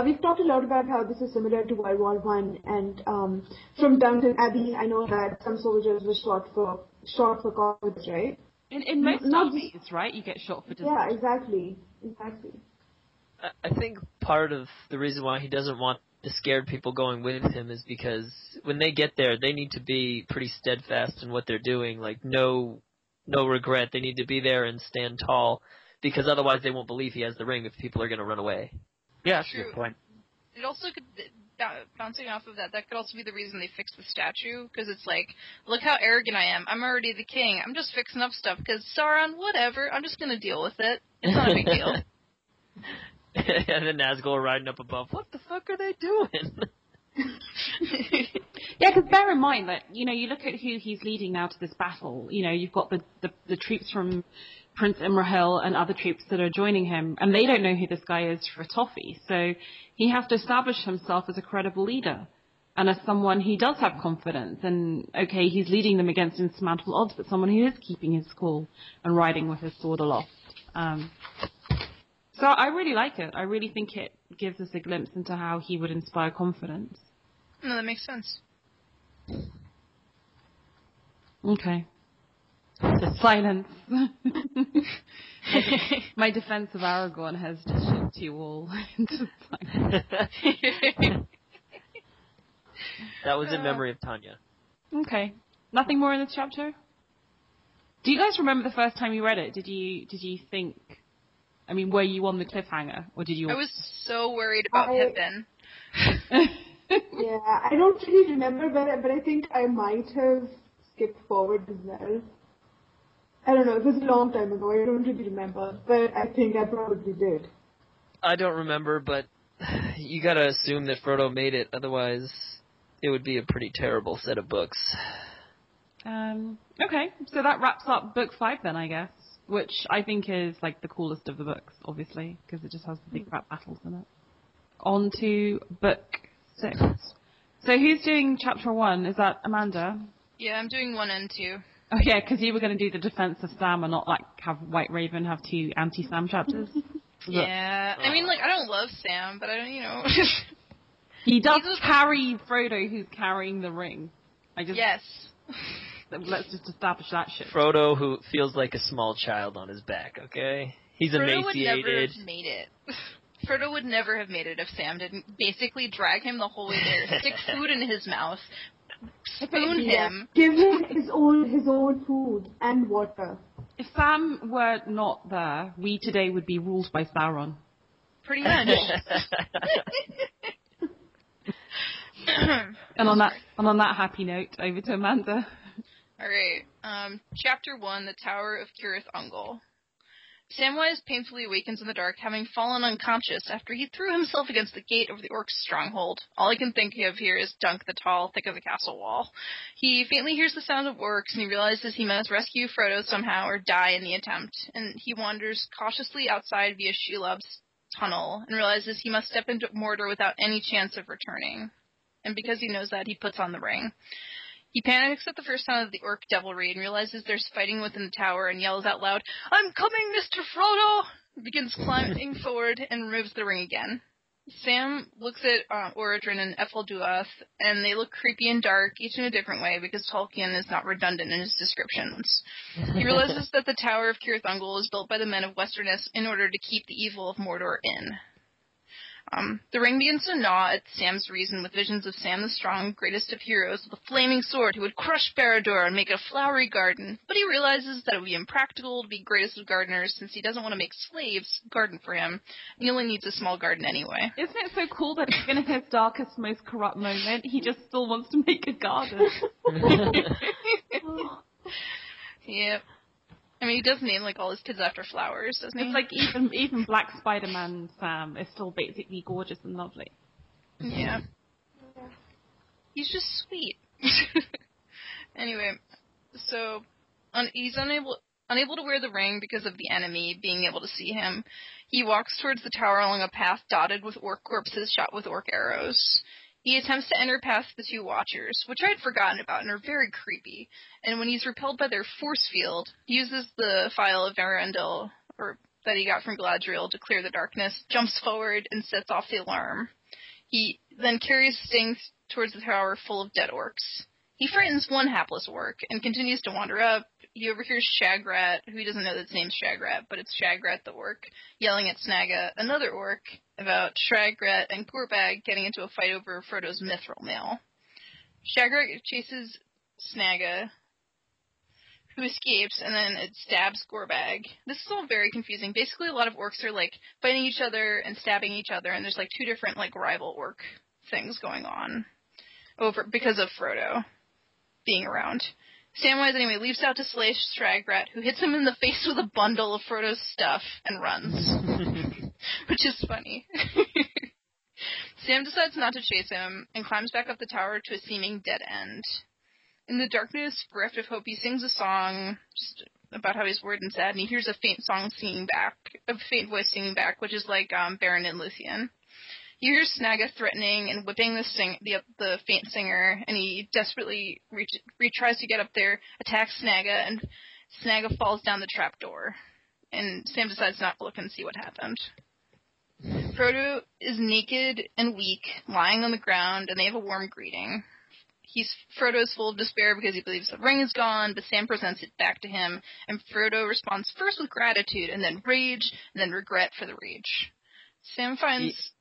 We've talked a lot about how this is similar to World War I, and from Downton Abbey, I know that some soldiers were shot for cause, right? In most armies, right? You get shot for desertion. Yeah, exactly. I think part of the reason why he doesn't want the scared people going with him is because when they get there, they need to be pretty steadfast in what they're doing. Like, no regret. They need to be there and stand tall, because otherwise they won't believe he has the ring if people are going to run away. Yeah, that's a good point. It also could, bouncing off of that could also be the reason they fixed the statue, because it's like, look how arrogant I am. I'm already the king. I'm just fixing up stuff, because Sauron, whatever, I'm just going to deal with it. It's not a big deal. And then Nazgul riding up above. What the fuck are they doing? Yeah, because bear in mind that, you look at who he's leading now to this battle. You've got the troops from Prince Imrahil and other troops that are joining him, and they don't know who this guy is for a toffee. So he has to establish himself as a credible leader and as someone who does have confidence. And, okay, he's leading them against insurmountable odds, but someone who is keeping his cool and riding with his sword aloft. So I really like it. I really think it gives us a glimpse into how he would inspire confidence. No, that makes sense. Okay. Silence. My defense of Aragorn has just shocked you all into silence. That was in memory of Tanya. Okay. Nothing more in this chapter? Do you guys remember the first time you read it? Did you think... I mean, were you on the cliffhanger, or did you... I was so worried about Pippin. Yeah, I don't really remember, but I think I might have skipped forward as well. I don't know, it was a long time ago, I don't really remember, but I think I probably did. I don't remember, but you gotta assume that Frodo made it, otherwise it would be a pretty terrible set of books. Okay, so that wraps up Book 5 then, I guess. Which I think is, like, the coolest of the books, obviously, because it just has the big rap battles in it. On to Book 6. So who's doing Chapter 1? Is that Amanda? Yeah, I'm doing 1 and 2. Oh, yeah, because you were going to do the defense of Sam and not, like, have Whiteraven have 2 anti-Sam chapters. Yeah, I mean, like, I don't love Sam, but I don't, He does carry Frodo, who's carrying the ring. Yes. Let's just establish that shit. Frodo, who feels like a small child on his back, okay? He's emaciated. Frodo would never have made it. Frodo would never have made it if Sam didn't basically drag him the whole way there, stick food in his mouth, spoon him. Give him his own food and water. If Sam were not there, we today would be ruled by Sauron. Pretty much. And on that happy note, over to Amanda. All right. Chapter 1, The Tower of Cirith Ungol. Samwise painfully awakens in the dark, having fallen unconscious after he threw himself against the gate of the orc's stronghold. All I can think of here is Dunk the Tall, thick of the castle wall. He faintly hears the sound of orcs, and he realizes he must rescue Frodo somehow or die in the attempt, and he wanders cautiously outside via Shelob's tunnel, and realizes he must step into Mordor without any chance of returning. And because he knows that, he puts on the ring. He panics at the first sound of the orc devilry and realizes there's fighting within the tower and yells out loud, "I'm coming, Mr. Frodo!" Begins climbing forward and removes the ring again. Sam looks at Orodruin and Ethelduath, and they look creepy and dark, each in a different way, because Tolkien is not redundant in his descriptions. He realizes that the Tower of Cirith Ungol is built by the men of Westerness in order to keep the evil of Mordor in. The ring begins to gnaw at Sam's reason with visions of Sam the Strong, greatest of heroes, with a flaming sword who would crush Barad-dûr and make a flowery garden. But he realizes that it would be impractical to be greatest of gardeners since he doesn't want to make slaves garden for him. He only needs a small garden anyway. Isn't it so cool that even in his darkest, most corrupt moment, he just still wants to make a garden? Yep. I mean, he does name, like, all his kids after flowers, doesn't he? It's like even Black Spider-Man Sam is still basically gorgeous and lovely. Yeah. He's just sweet. Anyway, so he's unable to wear the ring because of the enemy being able to see him. He walks towards the tower along a path dotted with orc corpses shot with orc arrows. He attempts to enter past the two Watchers, which I had forgotten about and are very creepy. And when he's repelled by their force field, he uses the phial of Verendil, that he got from Galadriel, to clear the darkness, jumps forward, and sets off the alarm. He then carries Sting towards the tower full of dead orcs. He frightens one hapless orc and continues to wander up. He overhears Shagrat, who he doesn't know that his name's Shagrat, but it's Shagrat the orc, yelling at Snagga, another orc, about Shagrat and Gorbag getting into a fight over Frodo's mithril mail. Shagrat chases Snagga, who escapes, and then it stabs Gorbag. This is all very confusing. Basically, a lot of orcs are, like, fighting each other and stabbing each other, and there's, like, two different, like, rival orc things going on because of Frodo being around. Samwise, anyway, leaps out to slay Shagrat, who hits him in the face with a bundle of Frodo's stuff and runs. Which is funny. Sam decides not to chase him and climbs back up the tower to a seeming dead end. In the darkness, bereft of hope, he sings a song just about how he's worried and sad, and he hears a faint voice singing back, which is like Baron and Luthien. He hears Snagga threatening and whipping the faint singer, and he desperately tries to get up there, attacks Snagga, and Snagga falls down the trapdoor. And Sam decides not to look and see what happened. Frodo is naked and weak, lying on the ground, and they have a warm greeting. Frodo is full of despair because he believes the ring is gone, but Sam presents it back to him, and Frodo responds first with gratitude, and then rage, and then regret for the rage. Sam finds...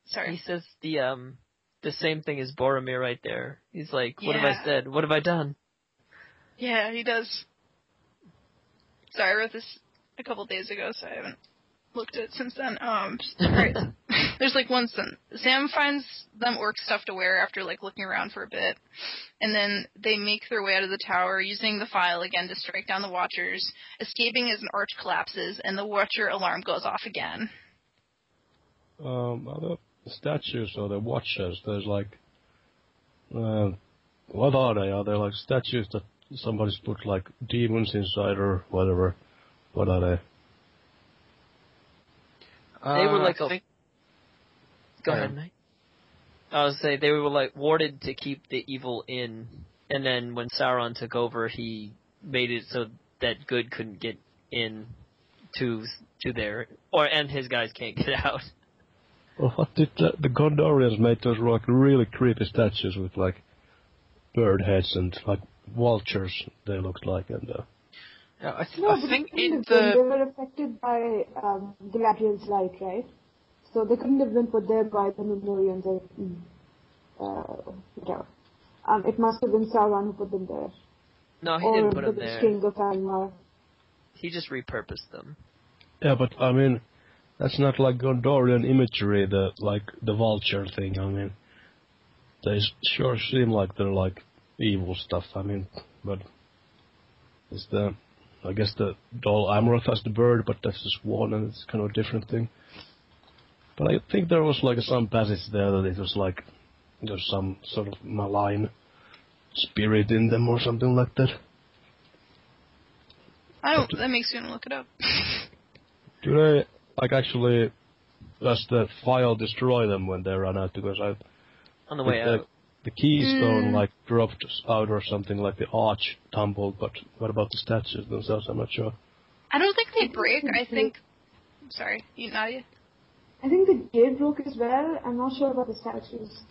Sorry. He says the same thing as Boromir right there. He's like, what have I said? What have I done? Yeah, he does. Sorry, I wrote this a couple days ago, so I haven't looked at it since then. Right. There's like one sentence. Sam finds them orc stuff to wear after like looking around for a bit, and then they make their way out of the tower using the phial again to strike down the Watchers, escaping as an arch collapses and the Watcher alarm goes off again. Other statues or the Watchers, there's like, what are they? Are they like statues that somebody's put like demons inside or whatever? What are they? They were like Go ahead, Knight. I was saying they were like warded to keep the evil in, and then when Sauron took over, he made it so that good couldn't get in to there, and his guys can't get out. Well, what did the Gondorians made those like really creepy statues with like bird heads and like vultures? They looked like, and they were affected by Galadriel's light, right? So they couldn't have been put there by the Gondorians or whatever. It must have been Sauron who put them there. No, he didn't put them there. King of Almar. He just repurposed them. Yeah, but I mean, that's not like Gondorian imagery, the vulture thing. I mean, they sure seem like they're like evil stuff. I mean, but Is I guess the doll Amaranth has the bird, but that's the swan, and it's kind of a different thing. But I think there was like some passage there that it was like there's some sort of malign spirit in them or something like that. That makes you want to look it up. Do they like actually? Does the file destroy them when they run out? Because on the way out, the keystone like dropped out or something, like the arch tumbled. But what about the statues themselves? I'm not sure. I don't think they break. I think. Sorry, Nadia. I think the gate broke as well. I'm not sure about the statues.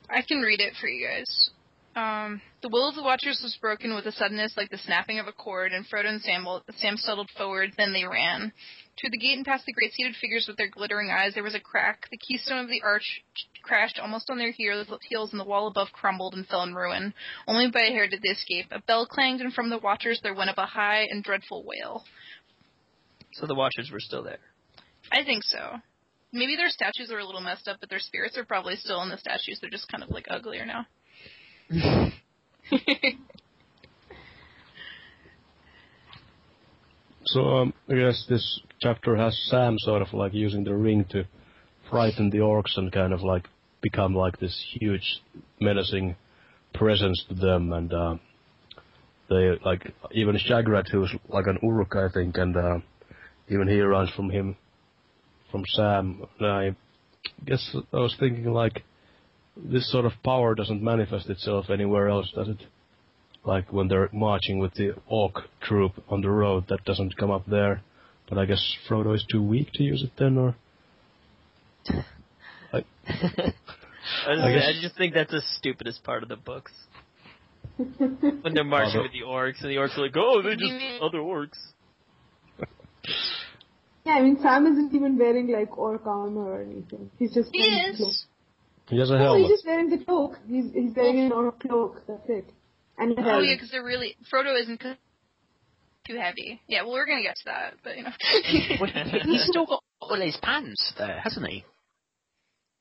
I can read it for you guys. The will of the Watchers was broken with a suddenness like the snapping of a cord, and Frodo and Sam settled forward, then they ran. Through the gate and past the great seated figures with their glittering eyes, there was a crack. The keystone of the arch crashed almost on their heels, and the wall above crumbled and fell in ruin. Only by a hair did they escape. A bell clanged, and from the Watchers there went up a high and dreadful wail. So the Watchers were still there? I think so. Maybe their statues are a little messed up, but their spirits are probably still in the statues. They're just kind of, like, uglier now. So, I guess this chapter has Sam sort of, like, using the ring to frighten the orcs and kind of, like, become, like, this huge, menacing presence to them, and, they, like, even Shagrat, who's, like, an Uruk, I think, and, even he runs from Sam. And I guess I was thinking, like, this sort of power doesn't manifest itself anywhere else, does it? Like when they're marching with the orc troop on the road, that doesn't come up there. But I guess Frodo is too weak to use it then, or? I just think that's the stupidest part of the books. When they're marching with the orcs, and the orcs are like, oh, they're just other orcs. Yeah, I mean, Sam isn't even wearing, like, orc armor or anything. He's just wearing the cloak. He has a helmet. He's just wearing the cloak. He's wearing an orc cloak, that's it. And oh, yeah, because they're really... Frodo isn't too heavy. Yeah, well, we're going to get to that, but, you know. He's still got all his pants there, hasn't he?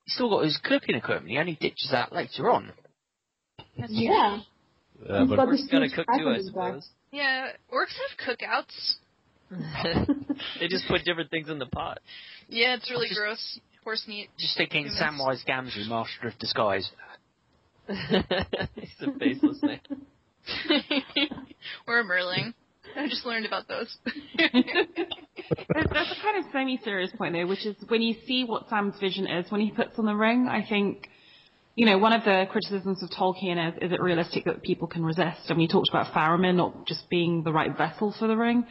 He's still got his cooking equipment. He only ditches that later on. Yeah. Yeah, but orcs got to cook too, I suppose. Yeah, orcs have cookouts. They just put different things in the pot. Yeah, it's really gross. Horse meat. Just thinking Samwise Gamgee, Master of Disguise. He's a faceless man. Or a Merling. I just learned about those. That's a kind of semi-serious point, though, which is when you see what Sam's vision is when he puts on the ring, I think, you know, one of the criticisms of Tolkien is it realistic that people can resist? And we talked about Faramir not just being the right vessel for the ring.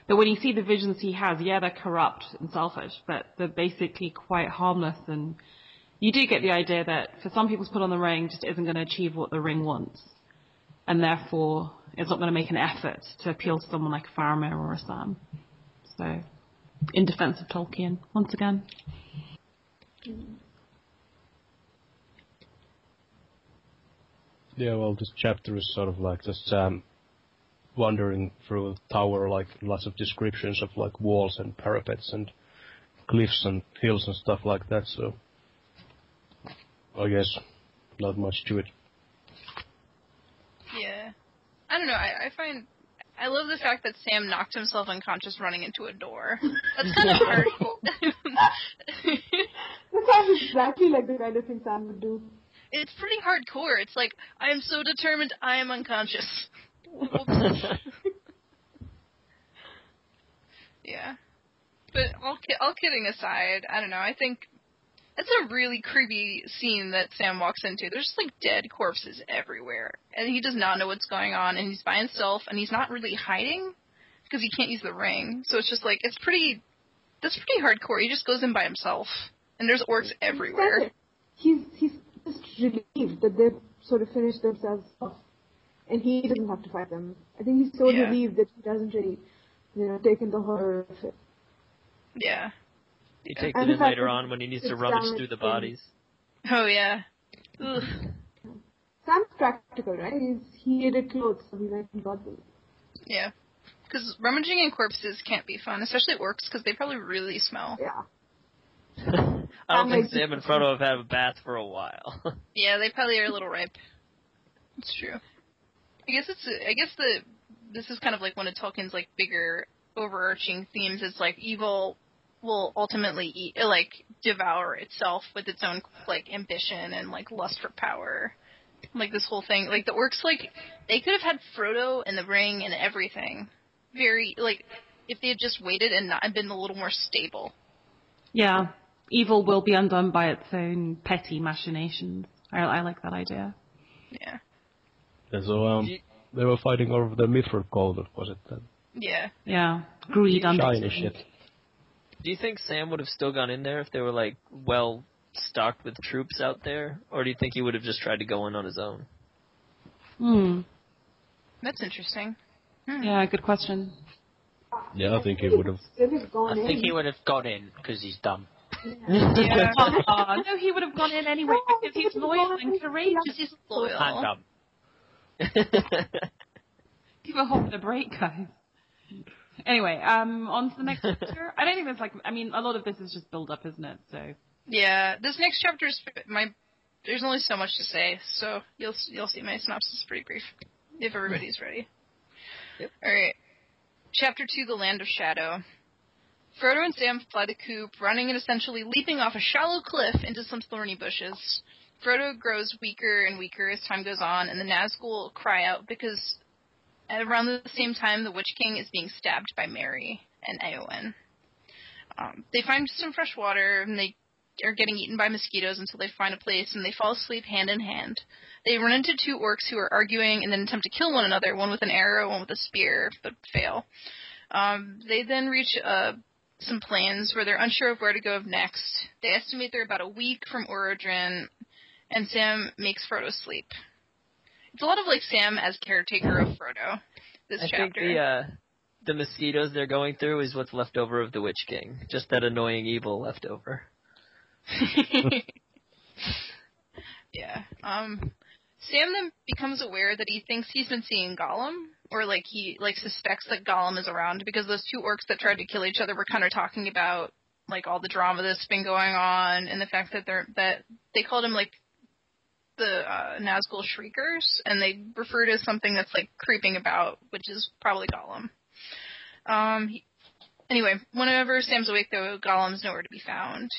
But when you see the visions he has, yeah, they're corrupt and selfish, but they're basically quite harmless. And you do get the idea that for some people to put on the ring just isn't going to achieve what the ring wants. And therefore, it's not going to make an effort to appeal to someone like a Faramir or a Sam. So, in defense of Tolkien, once again. Yeah, well, this chapter is sort of like just Sam wandering through a tower, like lots of descriptions of like walls and parapets and cliffs and hills and stuff like that, so I guess not much to it. Yeah. I don't know, I love the fact that Sam knocked himself unconscious running into a door. That's kind of hardcore. That sounds exactly like the kind of thing Sam would do. It's pretty hardcore. It's like, I am so determined I am unconscious. Yeah. But all kidding aside, I don't know, I think it's a really creepy scene that Sam walks into. There's just like dead corpses everywhere. And he does not know what's going on, and he's by himself, and he's not really hiding because he can't use the ring. So it's just like, that's pretty hardcore. He just goes in by himself. And there's orcs everywhere. He's just relieved that they've sort of finished themselves off. And he doesn't have to fight them. I think he's so relieved that he doesn't really, take in the horror of it. Yeah. He takes it in later on when he needs to rummage through the bodies. Oh, yeah. Ugh. Sam's practical, right? He hated clothes, so he went and got them. Yeah. Because rummaging in corpses can't be fun, especially orcs, because they probably really smell. Yeah. I don't think Sam and Frodo have had a bath for a while. Yeah, they probably are a little ripe. It's true. this is kind of like one of Tolkien's like bigger overarching themes. Is like evil will ultimately devour itself with its own like ambition and like lust for power. Like this whole thing, like the orcs, like they could have had Frodo and the ring and everything. Very like if they had just waited and not been a little more stable. Yeah, evil will be undone by its own petty machinations. I like that idea. Yeah. And so they were fighting over the mithril gold, was it then? Yeah. Yeah, greed under Shiny shit. Do you think Sam would have still gone in there if they were like well stocked with troops out there, or do you think he would have just tried to go in on his own? That's interesting. Yeah, good question. Yeah, I think he would have. I think he would have got in because he's dumb. Yeah. No, he would have gone in anyway because he's loyal and courageous. He's loyal. And dumb. Give a hop and a break, guys. Anyway, on to the next chapter. I don't think there's a lot of this is just build up, isn't it? So. Yeah, this next chapter is there's only so much to say, so you'll see my synopsis is pretty brief, if everybody's ready. Yep. Alright. Chapter 2, The Land of Shadow. Frodo and Sam fly the coop, running and essentially leaping off a shallow cliff into some thorny bushes. Frodo grows weaker and weaker as time goes on, and the Nazgul cry out because at around the same time the Witch King is being stabbed by Merry and Eowyn. They find some fresh water, and they are getting eaten by mosquitoes until they find a place, and they fall asleep hand in hand. They run into two orcs who are arguing and then attempt to kill one another, one with an arrow, one with a spear, but fail. They then reach some plains where they're unsure of where to go next. They estimate they're about a week from Orodrin, and Sam makes Frodo sleep. It's a lot of like Sam as caretaker of Frodo, this chapter. I think the mosquitoes they're going through is what's left over of the Witch King. Just that annoying evil left over. Yeah. Sam then becomes aware that he thinks he's been seeing Gollum, or like he like suspects that Gollum is around because those two orcs that tried to kill each other were kind of talking about like all the drama that's been going on and the fact that they called him like the Nazgul Shriekers, and they refer to something that's like creeping about, which is probably Gollum. Anyway, whenever Sam's awake though, Gollum's nowhere to be found.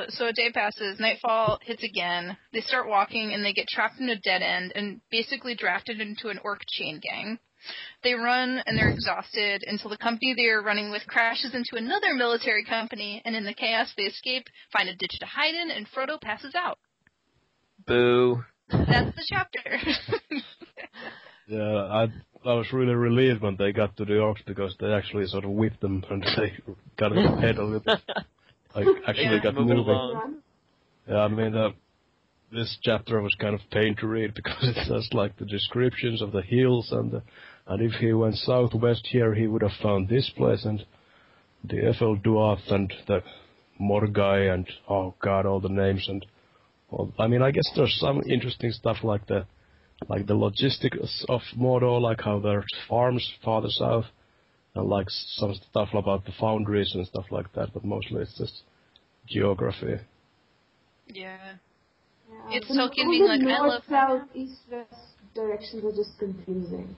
So a day passes, nightfall hits again, they start walking and they get trapped in a dead end and basically drafted into an orc chain gang. They run and they're exhausted until the company they are running with crashes into another military company, and in the chaos they escape, find a ditch to hide in, and Frodo passes out. Boo. That's the chapter. Yeah, I was really relieved when they got to the orcs because they actually sort of whipped them and they got their head a little bit. Like, actually got moving. Along. Yeah, I mean, this chapter was kind of pain to read because it says like the descriptions of the hills and if he went southwest here he would have found this place and the Efelduath and the Morgai and oh god, all the names and I mean, I guess there's some interesting stuff like the logistics of Mordor, like how there's farms farther south, and like some stuff about the foundries and stuff like that, but mostly it's just geography. Yeah. Yeah, It's but Tolkien all being the like, I north, love... south, east, west directions are just confusing.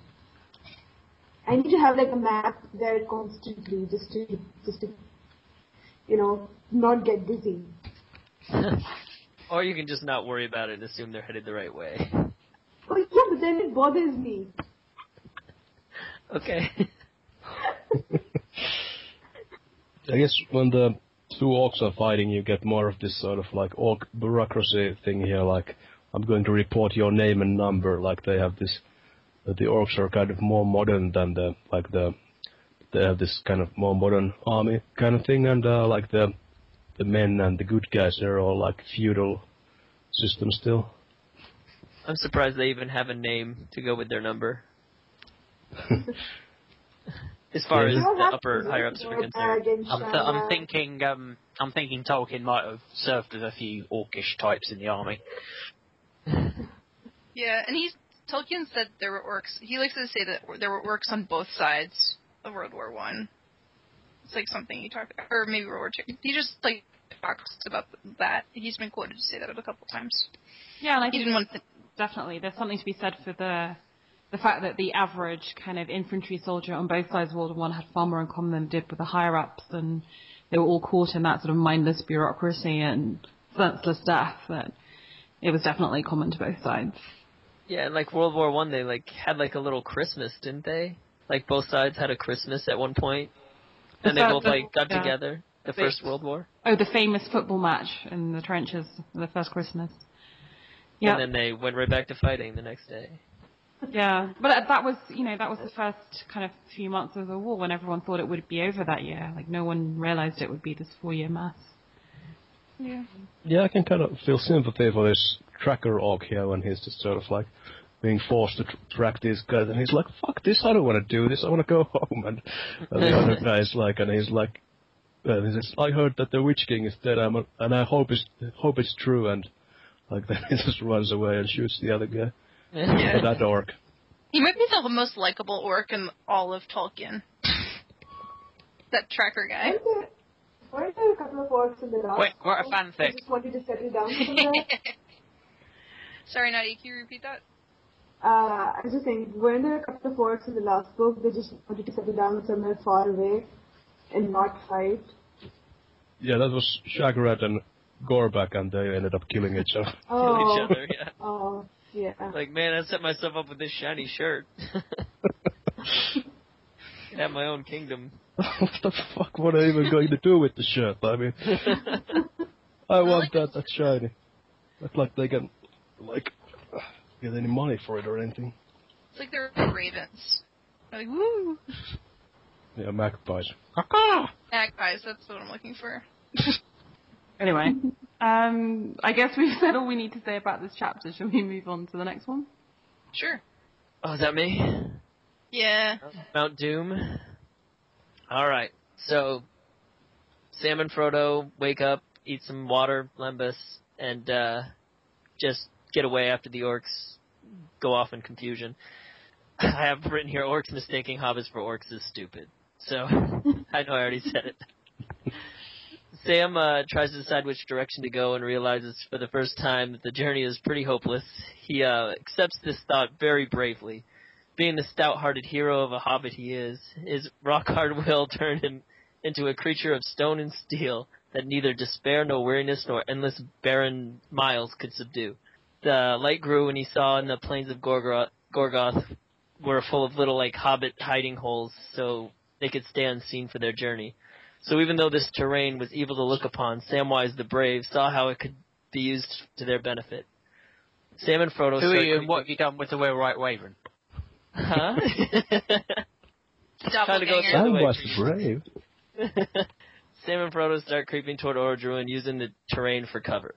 I need to have like a map there constantly just to not get dizzy. Or you can just not worry about it and assume they're headed the right way. Oh yeah, but then it bothers me. Okay. I guess when the two orcs are fighting, you get more of this sort of like orc bureaucracy thing here, like, I'm going to report your name and number, like they have this, the orcs are kind of more modern than they have this kind of more modern army kind of thing, and like the men and the good guys, they're all like feudal system still. I'm surprised they even have a name to go with their number. As far as the higher ups are concerned. I'm thinking Tolkien might have served with a few orcish types in the army. Yeah, and Tolkien said there were orcs. He likes to say that there were orcs on both sides of World War I. It's like something he talked about, or maybe World War II. He just like talks about that. He's been quoted to say that a couple times. Yeah, and I he think didn't want to... definitely there's something to be said for the the fact that the average kind of infantry soldier on both sides of World War I had far more in common than did with the higher-ups, and they were all caught in that sort of mindless bureaucracy and senseless death, that it was definitely common to both sides. Yeah, and like World War I, they like had like a little Christmas, didn't they? Like both sides had a Christmas at one point, and they both like got together. The First World War. Oh, the famous football match in the trenches, the first Christmas. Yeah. And then they went right back to fighting the next day. Yeah, but that was, that was the first kind of few months of the war when everyone thought it would be over that year. Like, no one realized it would be this 4-year mass. Yeah. Yeah, I can kind of feel sympathy for this tracker orc here when he's just sort of like being forced to track these guys, and he's like, fuck this, I don't want to do this, I want to go home. And the other guy's like, and he's like, he says, I heard that the Witch King is dead, and I hope it's true, and like then he just runs away and shoots the other guy. Yeah. That orc. He might be the most likable orc in all of Tolkien. That tracker guy. Weren't there a couple of orcs in the last Wait, what a book? fanfic. I just wanted to settle down somewhere. Sorry, Nadia, can you repeat that? I was just saying, weren't there a couple of orcs in the last book that just wanted to settle down somewhere far away and not fight? Yeah, that was Shagrat and Gorback, and they ended up killing each other. Kill each other, yeah. Oh, yeah. Like, man, I set myself up with this shiny shirt. Have my own kingdom. What the fuck? What are you even going to do with the shirt? I mean, I want that's shiny. Not like they can, like, get any money for it or anything. It's like they're ravens. They're like, woo! Yeah, magpies. Magpies, that's what I'm looking for. Anyway, I guess we've said all we need to say about this chapter. Shall we move on to the next one? Sure. Oh, is that me? Yeah. Mount Doom. Alright, so Sam and Frodo wake up, eat some water, lembas, and just get away after the orcs go off in confusion. I have written here, orcs mistaking hobbits for orcs is stupid. So, I know I already said it. Sam tries to decide which direction to go and realizes for the first time that the journey is pretty hopeless. He accepts this thought very bravely. Being the stout-hearted hero of a hobbit he is, his rock-hard will turned him into a creature of stone and steel that neither despair nor weariness nor endless barren miles could subdue. The light grew when he saw in the plains of Gorgoth were full of little, like, hobbit hiding holes so they could stay unseen for their journey. So even though this terrain was evil to look upon, Samwise the Brave saw how it could be used to their benefit. Sam and Frodo... Who are you and what have you done with the Whiteraven? Huh? Doppelganger. Samwise the Brave. Sam and Frodo start creeping toward Orodruin using the terrain for cover.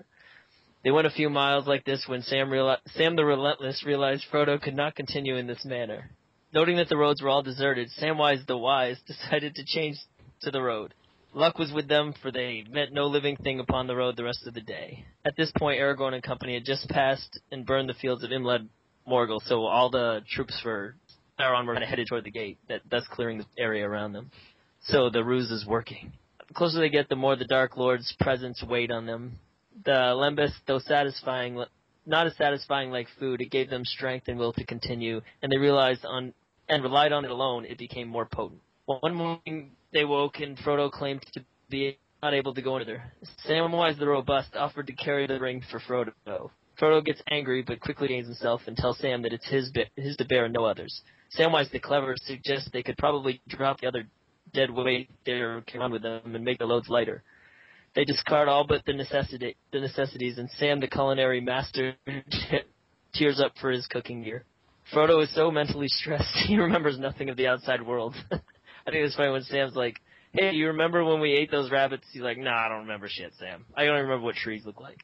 They went a few miles like this when Sam the Relentless realized Frodo could not continue in this manner. Noting that the roads were all deserted, Samwise the Wise decided to change to the road. Luck was with them, for they met no living thing upon the road the rest of the day. At this point, Aragorn and company had just passed and burned the fields of Imled Morgul, so all the troops for Sauron were headed toward the gate, thus clearing the area around them. So the ruse is working. The closer they get, the more the Dark Lord's presence weighed on them. The lembas, though not as satisfying like food, it gave them strength and will to continue, and they relied on it alone, it became more potent. One morning they woke and Frodo claimed to be not able to go any further. Samwise the Robust offered to carry the ring for Frodo. Frodo gets angry but quickly gains himself and tells Sam that it's his to bear and no others. Samwise the Clever suggests they could probably drop the other dead weight they're carrying on with them and make the loads lighter. They discard all but the necessities, and Sam the Culinary Master tears up for his cooking gear. Frodo is so mentally stressed he remembers nothing of the outside world. I think it's funny when Sam's like, hey, you remember when we ate those rabbits? He's like, nah, I don't remember shit, Sam. I don't remember what trees look like.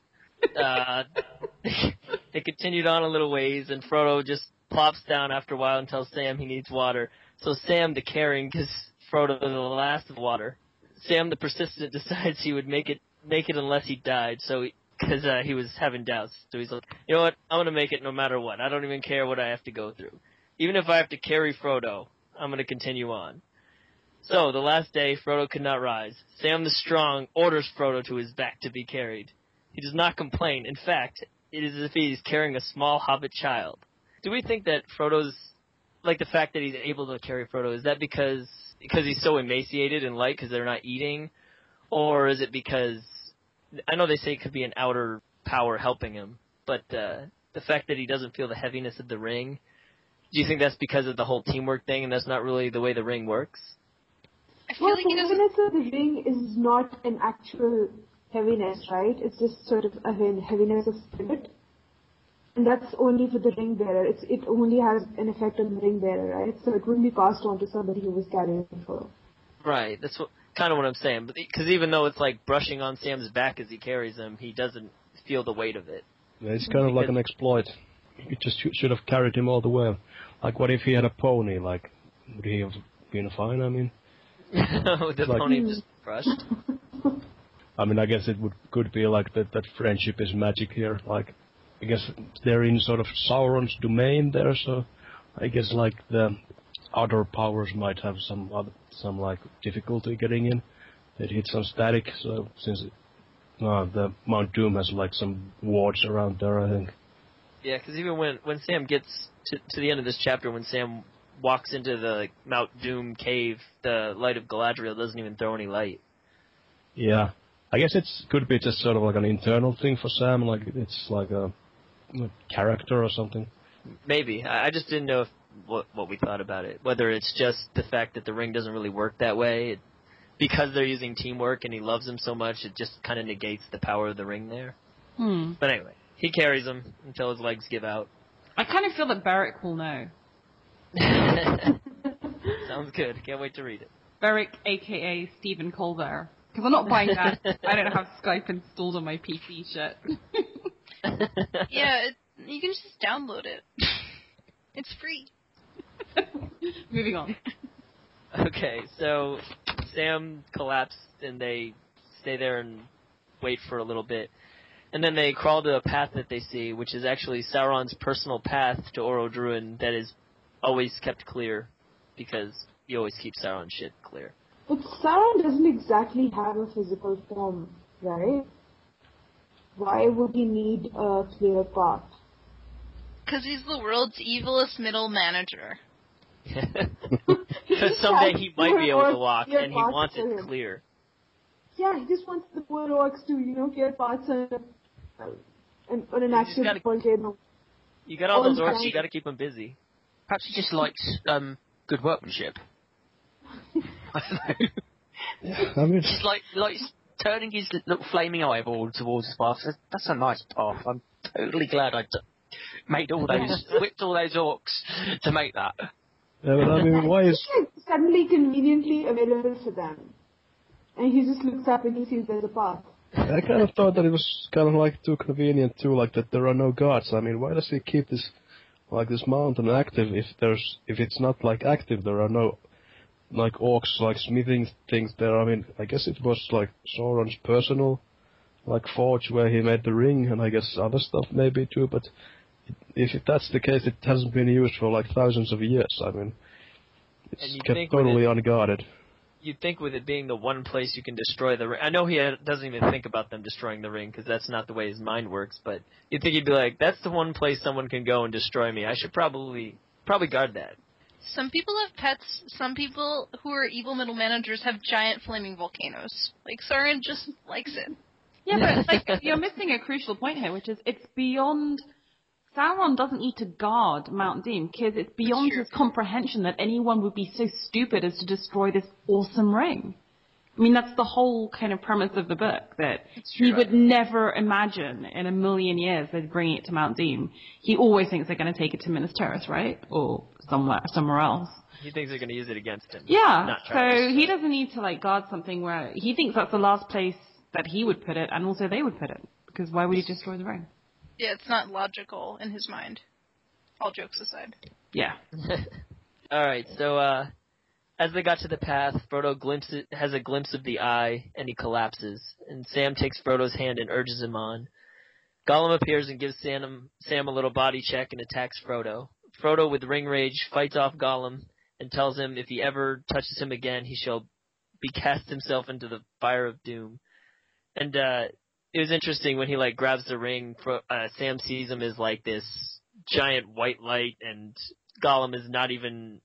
They continued on a little ways, and Frodo just plops down after a while and tells Sam he needs water. So Sam, the caring, gives Frodo the last of water. Sam, the persistent, decides he would make it unless he died, because he was having doubts. So he's like, you know what, I'm going to make it no matter what. I don't even care what I have to go through. Even if I have to carry Frodo, I'm going to continue on. So, the last day, Frodo could not rise. Sam the Strong orders Frodo to his back to be carried. He does not complain. In fact, it is as if he is carrying a small hobbit child. Do we think that Frodo's like the fact that he's able to carry Frodo, is that because he's so emaciated and light because they're not eating, or is it because I know they say it could be an outer power helping him, but the fact that he doesn't feel the heaviness of the ring, do you think that's because of the whole teamwork thing, and that's not really the way the ring works? I feel like the heaviness of the ring is not an actual heaviness, right? It's just sort of a heaviness of spirit. And that's only for the ring bearer. It only has an effect on the ring bearer, right? So it wouldn't be passed on to somebody who was carrying it for. Right, that's kind of what I'm saying. Because even though it's like brushing on Sam's back as he carries him, he doesn't feel the weight of it. Yeah, it's kind of like an exploit. You just should have carried him all the way. Like, what if he had a pony? Like, would he have been fine? I mean, the pony just brushed. I mean, I guess it could be like that friendship is magic here. Like, I guess they're in sort of Sauron's domain there, so I guess like the other powers might have some like difficulty getting in. They'd hit some static, so since the Mount Doom has like some wards around there, I think. Yeah, because even when Sam gets to the end of this chapter, when Sam walks into the Mount Doom cave, the light of Galadriel doesn't even throw any light. Yeah, I guess it could be just sort of like an internal thing for Sam, like it's like a character or something. Maybe. I just didn't know what we thought about it. Whether it's just the fact that the ring doesn't really work that way, because they're using teamwork and he loves him so much, it just kind of negates the power of the ring there. But anyway, he carries him until his legs give out. I kind of feel that Beric will know. Sounds good. Can't wait to read it. Beric, a.k.a. Stephen Colbert. Because I'm not buying that. I don't have Skype installed on my PC shit. Yeah, you can just download it. It's free. Moving on. Okay, so Sam collapsed and they stay there and wait for a little bit. And then they crawl to a path that they see, which is actually Sauron's personal path to Orodruin that is always kept clear, because he always keeps Sauron's shit clear. But Sauron doesn't exactly have a physical form, right? Why would he need a clear path? Because he's the world's evilest middle manager. Because someday he might be able to walk, and he wants it clear. Yeah, he just wants the poor orcs to, clear paths on an actual volcano. You got all those orcs, you got to keep them busy. Perhaps he just likes good workmanship. I don't know. Yeah, I mean, just like turning his little flaming eyeball towards the path. That's a nice path. I'm totally glad I made all those, whipped all those orcs to make that. Yeah, but I mean, why is it's suddenly conveniently available for them, and he just looks up and he sees there's a path. I kind of thought that it was kind of like too convenient too, like that there are no gods. I mean, why does he keep this mountain active if it's not like active? There are no like orcs like smithing things there. I mean, I guess it was like Sauron's personal like forge where he made the ring, and I guess other stuff maybe too. But if that's the case, it hasn't been used for like thousands of years. I mean, it's kept totally unguarded. You'd think with it being the one place you can destroy the ring. I know he doesn't even think about them destroying the ring because that's not the way his mind works. But you'd think he'd be like, "That's the one place someone can go and destroy me. I should probably guard that." Some people have pets. Some people who are evil middle managers have giant flaming volcanoes. Like Sauron just likes it. Yeah, but you're missing a crucial point here, which is it's beyond. Sauron doesn't need to guard Mount Doom because it's beyond his comprehension that anyone would be so stupid as to destroy this awesome ring. I mean, that's the whole kind of premise of the book, that he would never imagine in a million years they'd bring it to Mount Doom. He always thinks they're going to take it to Minas Tirith, right? Or somewhere else. He thinks they're going to use it against him. Yeah, so he doesn't need to guard something where he thinks that's the last place that he would put it and also they would put it. Because why would he destroy the ring? Yeah, it's not logical in his mind. All jokes aside. Yeah. All right, so as they got to the path, Frodo has a glimpse of the eye, and he collapses. And Sam takes Frodo's hand and urges him on. Gollum appears and gives Sam a little body check and attacks Frodo. Frodo, with ring rage, fights off Gollum and tells him if he ever touches him again, he shall be cast himself into the fire of doom. And it was interesting when he grabs the ring. Sam sees him as this giant white light, and Gollum is not even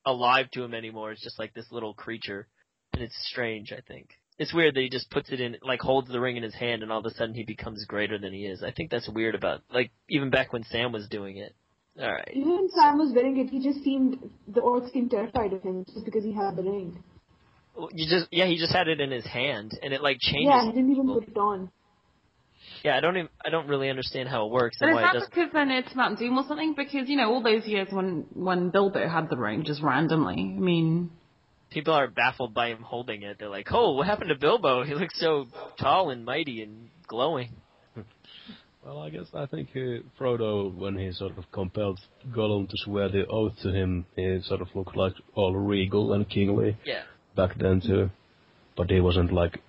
alive to him anymore. It's just like this little creature. And it's strange, I think. It's weird that he just puts it in, like, holds the ring in his hand, and all of a sudden he becomes greater than he is. I think that's weird about, like, even back when Sam was doing it. All right. Even when Sam was wearing it, the orcs seemed terrified of him just because he had the ring. He just had it in his hand, and it, like, changes. Yeah, he didn't even put it on. Yeah, I don't really understand how it works. But and is why it that doesn't. because then it's Mount Doom or something? Because, all those years when Bilbo had the ring, just randomly, I mean... People are baffled by him holding it. They're like, oh, what happened to Bilbo? He looks so tall and mighty and glowing. Well, I think Frodo, when he sort of compelled Gollum to swear the oath to him, he sort of looked like all regal and kingly back then too. But he wasn't like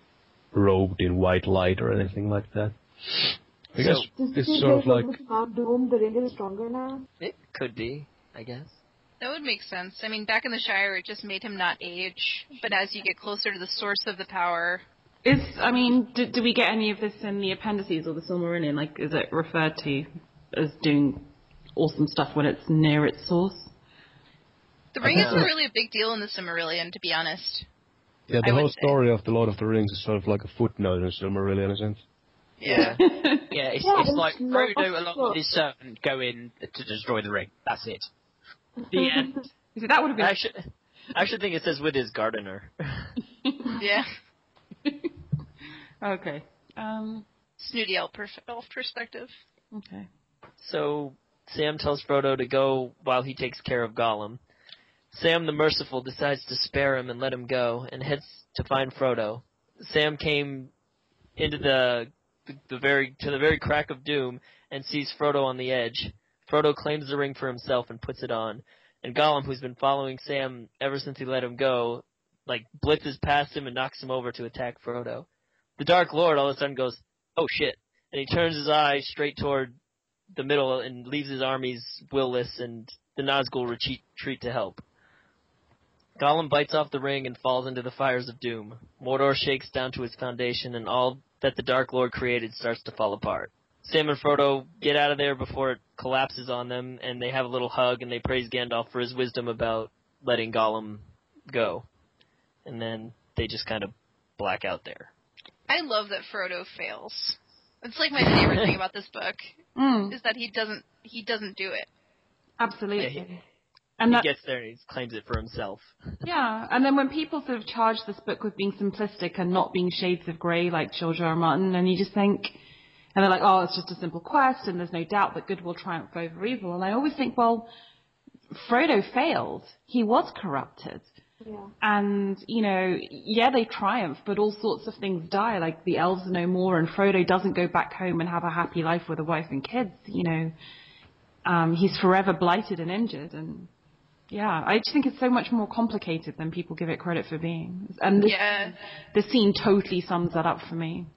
robed in white light or anything like that. I guess it's sort of like... With Mount Doom, the ring is stronger now? It could be, I guess. That would make sense. I mean, back in the Shire, it just made him not age. But as you get closer to the source of the power... Do we get any of this in the appendices or the Silmarillion? Like, is it referred to as doing awesome stuff when it's near its source? The ring isn't really a big deal in the Silmarillion, to be honest. Yeah, the whole story of the Lord of the Rings is sort of like a footnote in Silmarillion, in a sense. Yeah. It's like Frodo along with his servant go in to destroy the ring. That's it. The end. That would have been... I actually think it says with his gardener. Yeah. Okay. Snooty elf perspective. Okay. So Sam tells Frodo to go while he takes care of Gollum. Sam the Merciful decides to spare him and let him go, and heads to find Frodo. Sam came into the very crack of doom and sees Frodo on the edge. Frodo claims the ring for himself and puts it on. And Gollum, who's been following Sam ever since he let him go, like, blitzes past him and knocks him over to attack Frodo. The Dark Lord all of a sudden goes, oh shit, and he turns his eye straight toward the middle and leaves his armies will-less, and the Nazgul retreat to help. Gollum bites off the ring and falls into the fires of doom. Mordor shakes down to its foundation, and all that the Dark Lord created starts to fall apart. Sam and Frodo get out of there before it collapses on them, and they have a little hug, and they praise Gandalf for his wisdom about letting Gollum go. And then they just kind of black out there. I love that Frodo fails. It's like my favorite thing about this book, is that he doesn't do it. Absolutely. Yeah, he gets there and he claims it for himself. Yeah, and then when people sort of charge this book with being simplistic and not being shades of grey like George R. R. Martin, and you just think... And they're like, oh, it's just a simple quest, and there's no doubt that good will triumph over evil. And I always think, well, Frodo failed. He was corrupted. Yeah. And, they triumph, but all sorts of things die. Like, the elves are no more, and Frodo doesn't go back home and have a happy life with a wife and kids. He's forever blighted and injured. And, yeah, I just think it's so much more complicated than people give it credit for being. And this scene totally sums that up for me.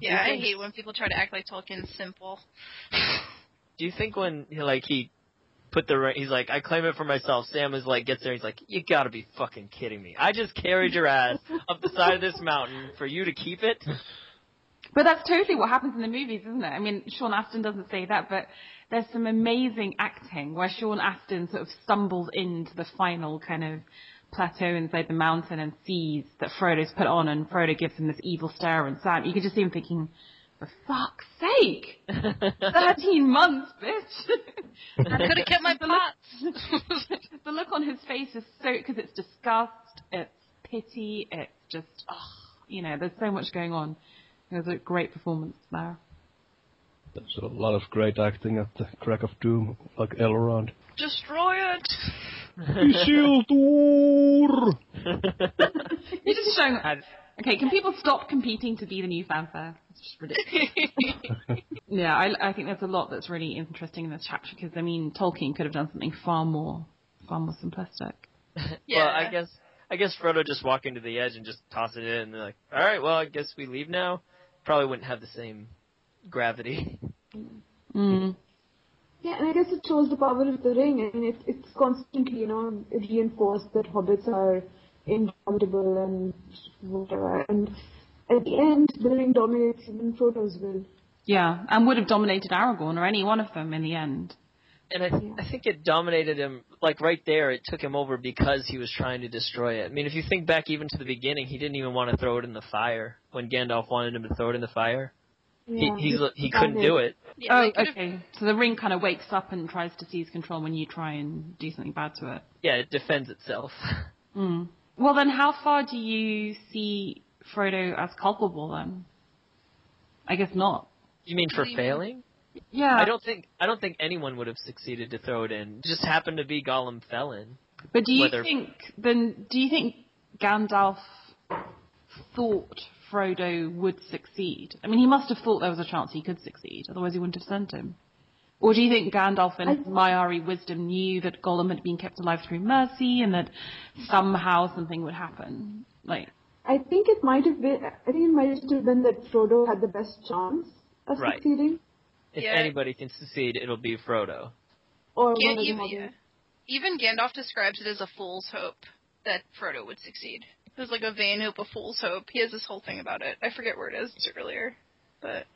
Yeah, I hate when people try to act like Tolkien's simple. Do you think when he put the ring, he's like, I claim it for myself. Sam is like, gets there, he's like, you gotta be fucking kidding me. I just carried your ass up the side of this mountain for you to keep it? But that's totally what happens in the movies, isn't it? I mean, Sean Astin doesn't say that, but there's some amazing acting where Sean Astin sort of stumbles into the final kind of plateau inside the mountain and sees that Frodo's put on, and Frodo gives him this evil stare, and Sam, you can just see him thinking, for fuck's sake, 13 months, bitch. I could have kept my pots. The look on his face is so, because it's disgust, it's pity, it's just, there's so much going on. It was a great performance there. There's a lot of great acting at the crack of doom, like Elrond. Destroy it! Isildur! You're just showing... Okay, can people stop competing to be the new fanfare? It's just ridiculous. Yeah, I think there's a lot that's really interesting in this chapter, because, Tolkien could have done something far more simplistic. Yeah. Well, I guess Frodo just walking to the edge and just tossing it in, and they're like, alright, well, I guess we leave now. Probably wouldn't have the same gravity. Yeah, and I guess it shows the power of the ring. I mean, it's constantly, reinforced that hobbits are indomitable and whatever. And at the end, the ring dominates even Frodo's will. Yeah, and would have dominated Aragorn or any one of them in the end. And I think it dominated him, like right there, it took him over because he was trying to destroy it. I mean, if you think back even to the beginning, he didn't even want to throw it in the fire when Gandalf wanted him to throw it in the fire. Yeah. He couldn't do it. Yeah, Oh, okay. So the ring kind of wakes up and tries to seize control when you try and do something bad to it. Yeah, it defends itself. Mm. Well, then how far do you see Frodo as culpable then? I guess not. You mean for failing? Yeah. I don't think anyone would have succeeded to throw it in. It just happened to be Gollum fell in. But do you think Gandalf thought Frodo would succeed? I mean, he must have thought there was a chance he could succeed, otherwise he wouldn't have sent him. Or do you think Gandalf in his Maiari wisdom knew that Gollum had been kept alive through mercy and that somehow something would happen? Like, I think it might have been that Frodo had the best chance of succeeding. If anybody can succeed, it'll be Frodo. Or even Gandalf describes it as a fool's hope that Frodo would succeed. It was like a vain hope, a fool's hope. He has this whole thing about it. I forget where it is earlier, but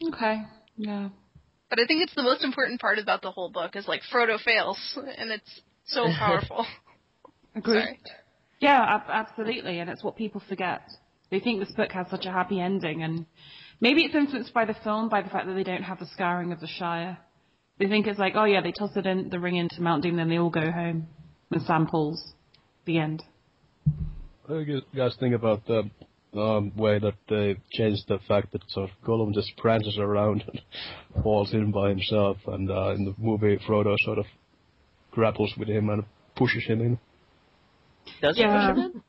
okay, yeah. But I think it's the most important part about the whole book is like Frodo fails, and it's so powerful. Agreed. Sorry. Yeah, absolutely, and it's what people forget. They think this book has such a happy ending, and maybe it's influenced by the film, by the fact that they don't have the scouring of the Shire. They think it's like, oh yeah, they toss the ring into Mount Doom, then they all go home. And Sam pulls. The end. What do you guys think about the way that they changed the fact that sort of Gollum just prances around and falls in by himself, and in the movie Frodo sort of grapples with him and pushes him in? Does he push him in?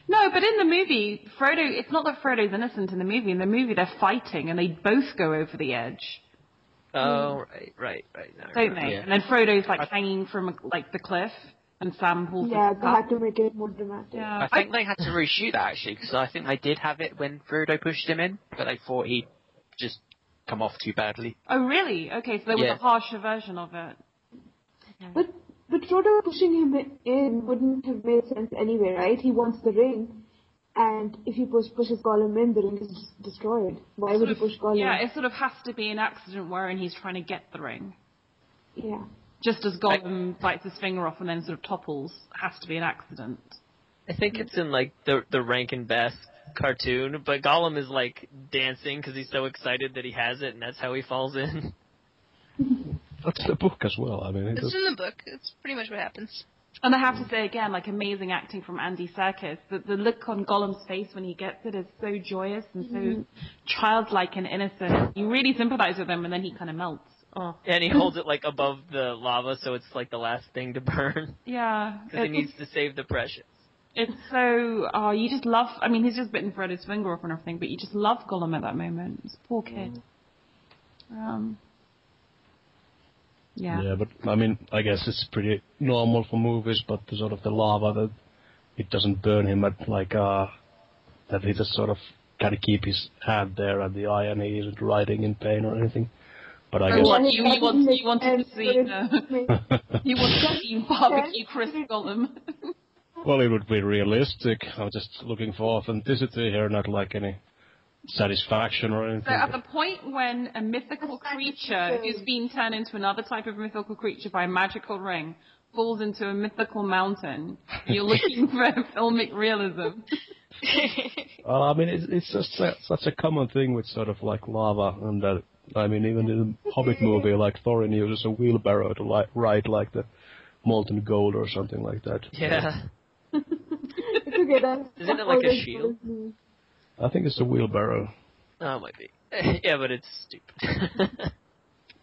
No, but in the movie, Frodo, it's not that Frodo's innocent in the movie. In the movie, they're fighting and they both go over the edge. Oh, right. No, don't they? Yeah. And then Frodo's like hanging from like the cliff, and Sam pulls. Yeah, they had to make it more dramatic. Yeah. I think they had to reshoot that actually, because I think they did have it when Frodo pushed him in, but they thought he'd just come off too badly. Oh, really? Okay, so there was a harsher version of it. Okay. But Frodo pushing him in wouldn't have made sense anyway, right? He wants the ring, and if he pushes Gollum in, the ring is destroyed. Why would he push Gollum? Yeah, it sort of has to be an accident wherein he's trying to get the ring. Yeah. Just as Gollum bites his finger off and then sort of topples, has to be an accident. I think it's in like the Rankin Bass cartoon, but Gollum is like dancing because he's so excited that he has it, and that's how he falls in. That's the book as well. I mean, it's in the book. It's pretty much what happens. And I have to say again, like amazing acting from Andy Serkis. The look on Gollum's face when he gets it is so joyous and so childlike and innocent. You really sympathize with him, and then he kind of melts. Oh. And he holds it like above the lava, so it's like the last thing to burn. Yeah. Because he needs to save the precious. It's so, you just love, I mean, he's just bitten Frodo's finger off and everything, but you just love Gollum at that moment. This poor kid. Yeah, but I mean, I guess it's pretty normal for movies, but the sort of the lava, that it doesn't burn him at like, that he just sort of kind of keep his hand there at the eye and he isn't writhing in pain or anything. But I guess... You wanted to see, you wanted to see barbecue Chris Gollum. Well, it would be realistic. I'm just looking for authenticity here, not like any satisfaction or anything. So at the point when a mythical creature who's been turned into another type of mythical creature by a magical ring falls into a mythical mountain, you're looking for filmic realism. Well, I mean, it's just such a common thing with sort of like lava, and that, I mean, even in the Hobbit movie, like Thorin uses a wheelbarrow to ride like the molten gold or something like that. Yeah. Isn't it like a shield? I think it's a wheelbarrow. Oh, it might be. Yeah, but it's stupid.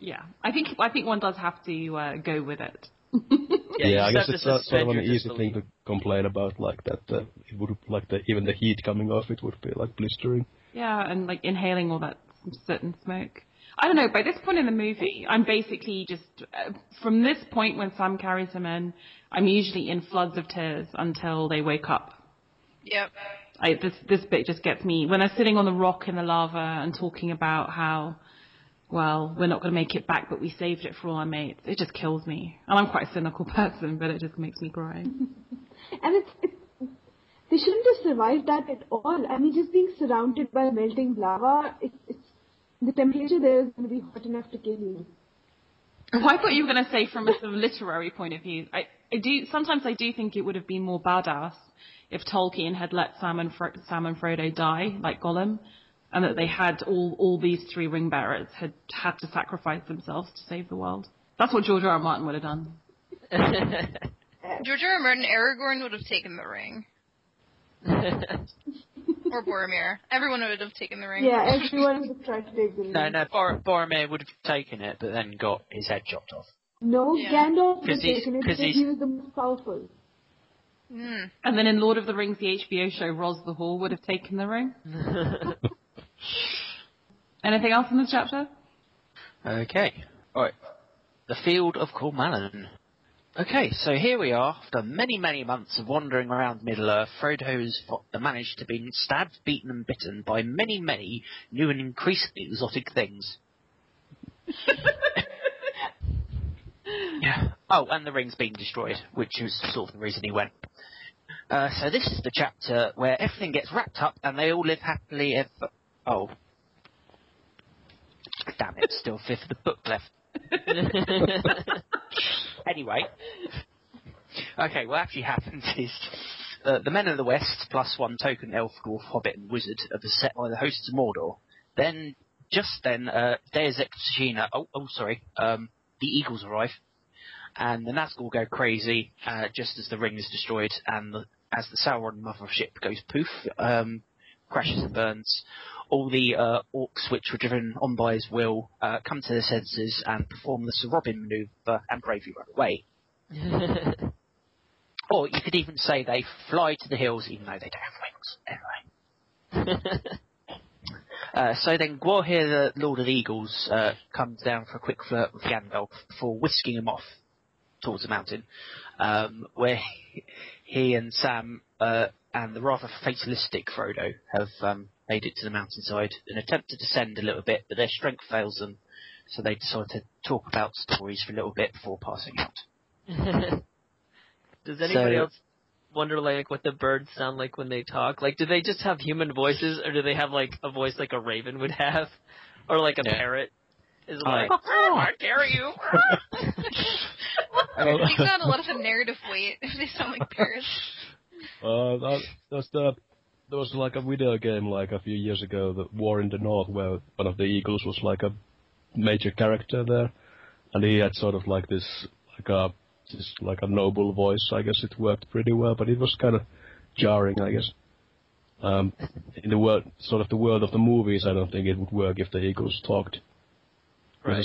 Yeah, I think one does have to go with it. Yeah, I guess it's sort of an easy thing to complain about, like that. It would like even the heat coming off it would be like blistering. Yeah, and like inhaling all that certain smoke. I don't know. By this point in the movie, I'm basically just from this point when Sam carries him in, I'm usually in floods of tears until they wake up. Yep. This bit just gets me when they're sitting on the rock in the lava and talking about how, well, we're not going to make it back, but we saved it for all our mates. It just kills me. And I'm quite a cynical person, but it just makes me cry. And they shouldn't have survived that at all. I mean, just being surrounded by melting lava, the temperature there is going to be hot enough to kill you. Oh, I thought you were going to say from a sort of literary point of view. Sometimes I do think it would have been more badass if Tolkien had let Sam and Frodo die, like Gollum, and that they had all these three ring bearers had to sacrifice themselves to save the world. That's what George R. R. Martin would have done. George R. R. Martin, Aragorn would have taken the ring. Or Boromir. Everyone would have taken the ring. Yeah, everyone would have tried to take the ring. No, Boromir would have taken it, but then got his head chopped off. No, Yeah. Gandalf would have 'Cause he's- taken it 'cause because he's- he was the most powerful. Mm. And then in Lord of the Rings, the HBO show, Ros the Whore would have taken the ring. Anything else in this chapter? Okay. Alright. The Field of Cormallen. Okay, so here we are. After many, many months of wandering around Middle-earth, Frodo's managed to be stabbed, beaten and bitten by many, many new and increasingly exotic things. Yeah. Oh, and the ring's been destroyed, which was sort of the reason he went. So this is the chapter where everything gets wrapped up and they all live happily ever... Oh. Damn it, still a fifth of the book left. Anyway. Okay, what actually happens is the men of the West, plus one token elf, dwarf, hobbit and wizard, are beset by the hosts of Mordor. Then, Deus Ex Machina... the Eagles arrive. And the Nazgul go crazy just as the ring is destroyed, and as the Sauron mothership goes poof, crashes and burns. All the orcs which were driven on by his will come to their senses and perform the Sir Robin manoeuvre and bravely run away. Or you could even say they fly to the hills even though they don't have wings. Anyway. So then Gwaihir, the Lord of the Eagles, comes down for a quick flirt with Gandalf before whisking him off towards the mountain, where he and Sam and the rather fatalistic Frodo have made it to the mountainside and attempt to descend a little bit, but their strength fails them, so they decide to talk about stories for a little bit before passing out. Does anybody else wonder, like, what the birds sound like when they talk? Like, do they just have human voices, or do they have, like, a voice like a raven would have? Or, like, a parrot? Is like, I dare you! These got a lot of a narrative weight if they sound like parrots. There was like a video game like a few years ago, the War in the North, where one of the Eagles was like a major character there, and he had sort of like this like a noble voice. I guess it worked pretty well, but it was kind of jarring, I guess. In the world, sort of the world of the movies, I don't think it would work if the Eagles talked. Right.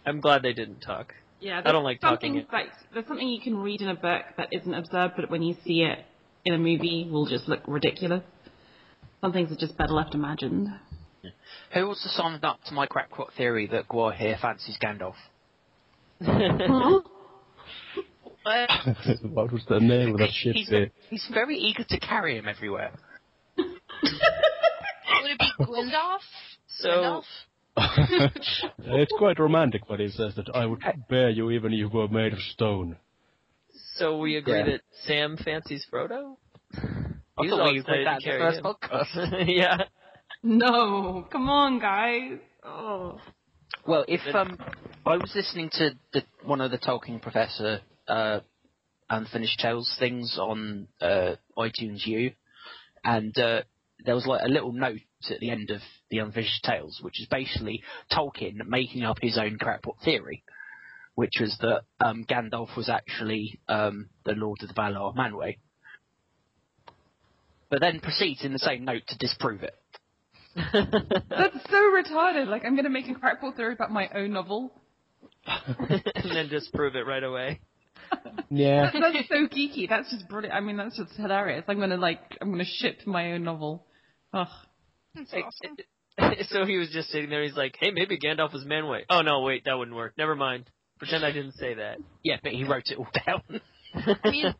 I'm glad they didn't talk. Yeah, I don't like talking. There's something you can read in a book that isn't observed, but when you see it in a movie, will just look ridiculous. Some things are just better left imagined. Who wants to sign up to my crackpot theory that Gwaihir fancies Gandalf? What was the name of that ship? He's very eager to carry him everywhere. Would it be Gwyndolf? So, it's quite romantic, but he says that I would bear you even if you were made of stone. So we agree that Sam fancies Frodo? I thought we agreed that in the first podcast. Yeah. No, come on, guys. Oh. Well, if I was listening to one of the Tolkien Professor Unfinished Tales things on iTunes U, and there was like a little note at the end of the Unfinished Tales, which is basically Tolkien making up his own crackpot theory, which was that Gandalf was actually the Lord of the Valar Manwë, but then proceeds in the same note to disprove it. That's so retarded. Like, I'm going to make a crackpot theory about my own novel. And then disprove it right away. Yeah. That's so geeky. That's just brilliant. I mean, that's just hilarious. I'm going to ship my own novel. Ugh. That's awesome. So he was just sitting there, he's like, hey, maybe Gandalf was Manwë. Oh, no, wait, that wouldn't work. Never mind. Pretend I didn't say that. Yeah, but he wrote it all down. I mean,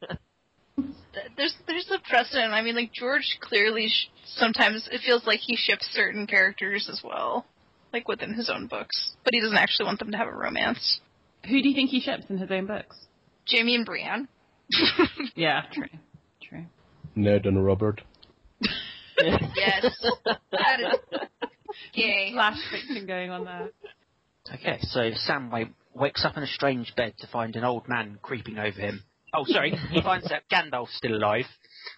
there's a precedent. I mean, like, George clearly sometimes it feels like he ships certain characters as well, like within his own books, but he doesn't actually want them to have a romance. Who do you think he ships in his own books? Jamie and Brienne. Yeah, true. Ned and Robert. Yes. That is gay. Flash fiction going on there. Okay, so Sam wakes up in a strange bed to find an old man creeping over him. Oh, sorry, he finds out Gandalf's still alive,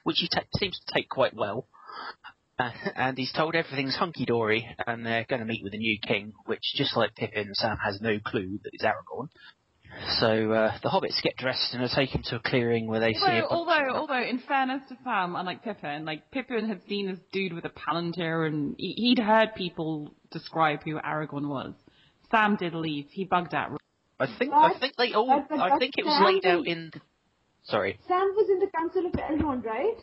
which he seems to take quite well. And he's told everything's hunky-dory, and they're going to meet with a new king, which, just like Pippin, Sam has no clue that it's Aragorn. So the hobbits get dressed and are taken to a clearing where they see Although, in fairness to Sam, unlike Pippin, Pippin had seen this dude with a palantir, and he'd heard people describe who Aragorn was. Sam did leave. He bugged out. I think it was laid out in the... Sorry. Sam was in the Council of Elrond, right?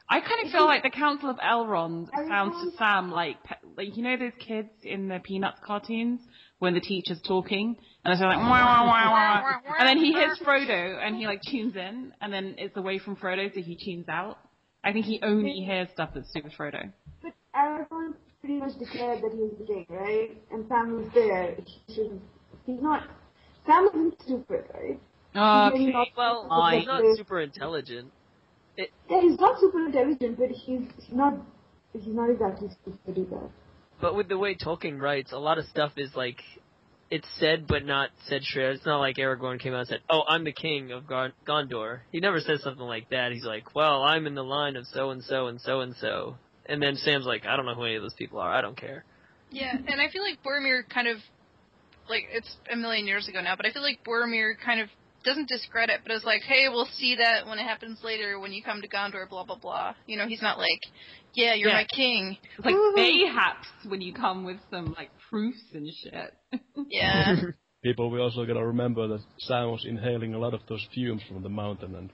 I kind of feel like the Council of Elrond sounds to Sam like you know those kids in the Peanuts cartoons when the teacher's talking and they're like wah, wah, wah, wah. And then he hears Frodo and he tunes in and then it's away from Frodo so he tunes out. I think he only hears stuff that's to do with Frodo. But Aragorn pretty much declared that he was the king, right? And Sam was there. Sam isn't stupid, right? Okay. Well, he's not super intelligent. Yeah, he's not super intelligent, but he's not exactly stupid either. But with the way Tolkien writes, a lot of stuff is it's said but not said straight. It's not like Aragorn came out and said, "Oh, I'm the king of Gondor." He never says something like that. He's like, "Well, I'm in the line of so and so and so and so," and then Sam's like, "I don't know who any of those people are. I don't care." Yeah, and I feel like Boromir kind of it's a million years ago now, but I feel like Boromir kind of doesn't discredit, but is like, hey, we'll see that when it happens later, when you come to Gondor, blah, blah, blah. You know, he's not like, yeah, you're my king. It's like, mayhaps when you come with some, proofs and shit. Yeah. People, we also gotta remember that Sam was inhaling a lot of those fumes from the mountain, and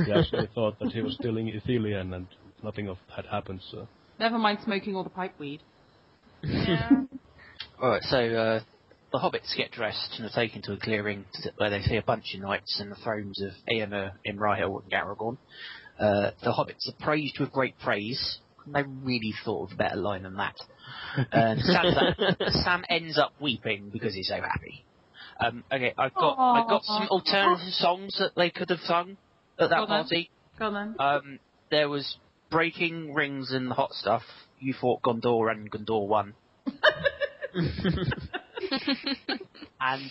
he actually thought that he was still in Ithilien, and nothing of that happened, so... Never mind smoking all the pipe weed. Yeah. Alright, so, the hobbits get dressed and are taken to a clearing where they see a bunch of knights and the thrones of Éomer, Imrahil, and Aragorn. The hobbits are praised with great praise. They really thought of a better line than that. Sam ends up weeping because he's so happy. Okay, I've got some alternative songs that they could have sung at that party. Go on then. There was Breaking Rings and the Hot Stuff. You fought Gondor and Gondor won. And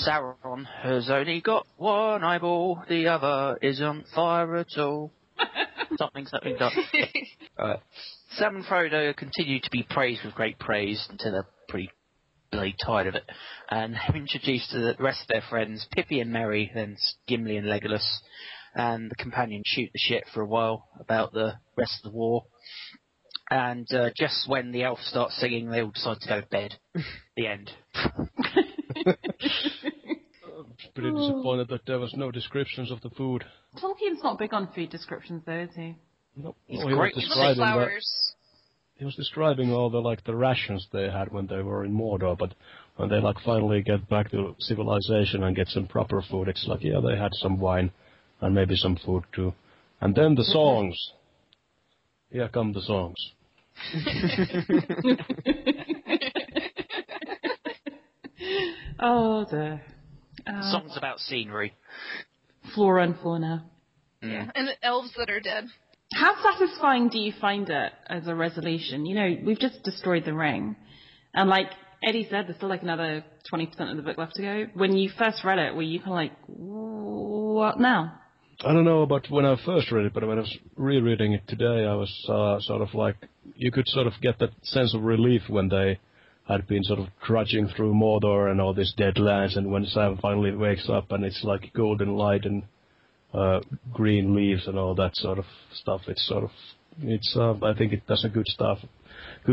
Sauron has only got one eyeball, the other isn't fire at all. something. Sam and Frodo continue to be praised with great praise until they're pretty bloody tired of it, and they're introduced to the rest of their friends, Pippi and Merry, then Gimli and Legolas, and the companions shoot the shit for a while about the rest of the war. And just when the elves start singing, they all decide to go to bed. The end. I'm pretty disappointed that there was no descriptions of the food. Tolkien's not big on food descriptions, though, is he? No, He's great. He was describing all the rations they had when they were in Mordor, but when they finally get back to civilization and get some proper food, it's yeah, they had some wine and maybe some food too. And then the songs. Here come the songs. Oh, dear. Songs about scenery. Flora and fauna. Yeah, and elves that are dead. How satisfying do you find it as a resolution? You know, we've just destroyed the ring. And like Eddie said, there's still another 20% of the book left to go. When you first read it, were you kind of what now? I don't know about when I first read it, but when I was rereading it today, I was you could get that sense of relief when they had been trudging through Mordor and all these dead lands, and when Sam finally wakes up and it's golden light and green leaves and all that sort of stuff. It's I think it does a good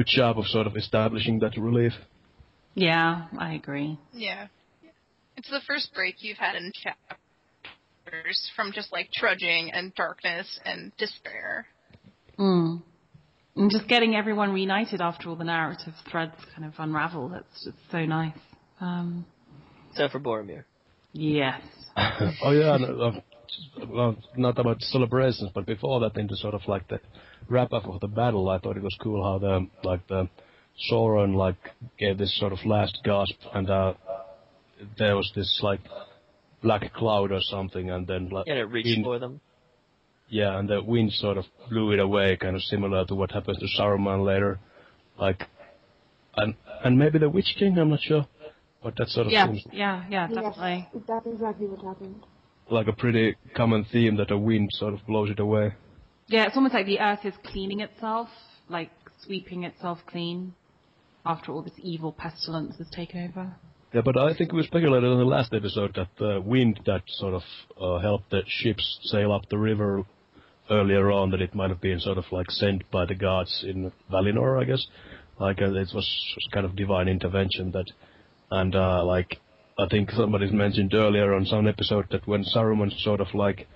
job of establishing that relief. Yeah, I agree. Yeah. It's the first break you've had in chapters from just trudging and darkness and despair. And just getting everyone reunited after all the narrative threads kind of unravel. That's just so nice. Except for Boromir. Yes. Oh yeah, well, not about celebrations, but before that, into the wrap up of the battle, I thought it was cool how the Sauron gave this last gasp, and there was this black cloud or something, and then and it reached for them. Yeah, and the wind blew it away, kind of similar to what happens to Saruman later. And maybe the Witch King, I'm not sure. But that sort of Yeah, seems definitely. Yes, that's exactly what happened. like a pretty common theme that a wind sort of blows it away. Yeah, it's almost like the earth is cleaning itself, like sweeping itself clean after all this evil pestilence has taken over. Yeah, but I think we speculated in the last episode that the wind that sort of helped the ships sail up the river earlier on, that it might have been sort of like sent by the gods in Valinor, I guess. Like it was kind of divine intervention that, and like I think somebody mentioned earlier on some episode that when Saruman sort of like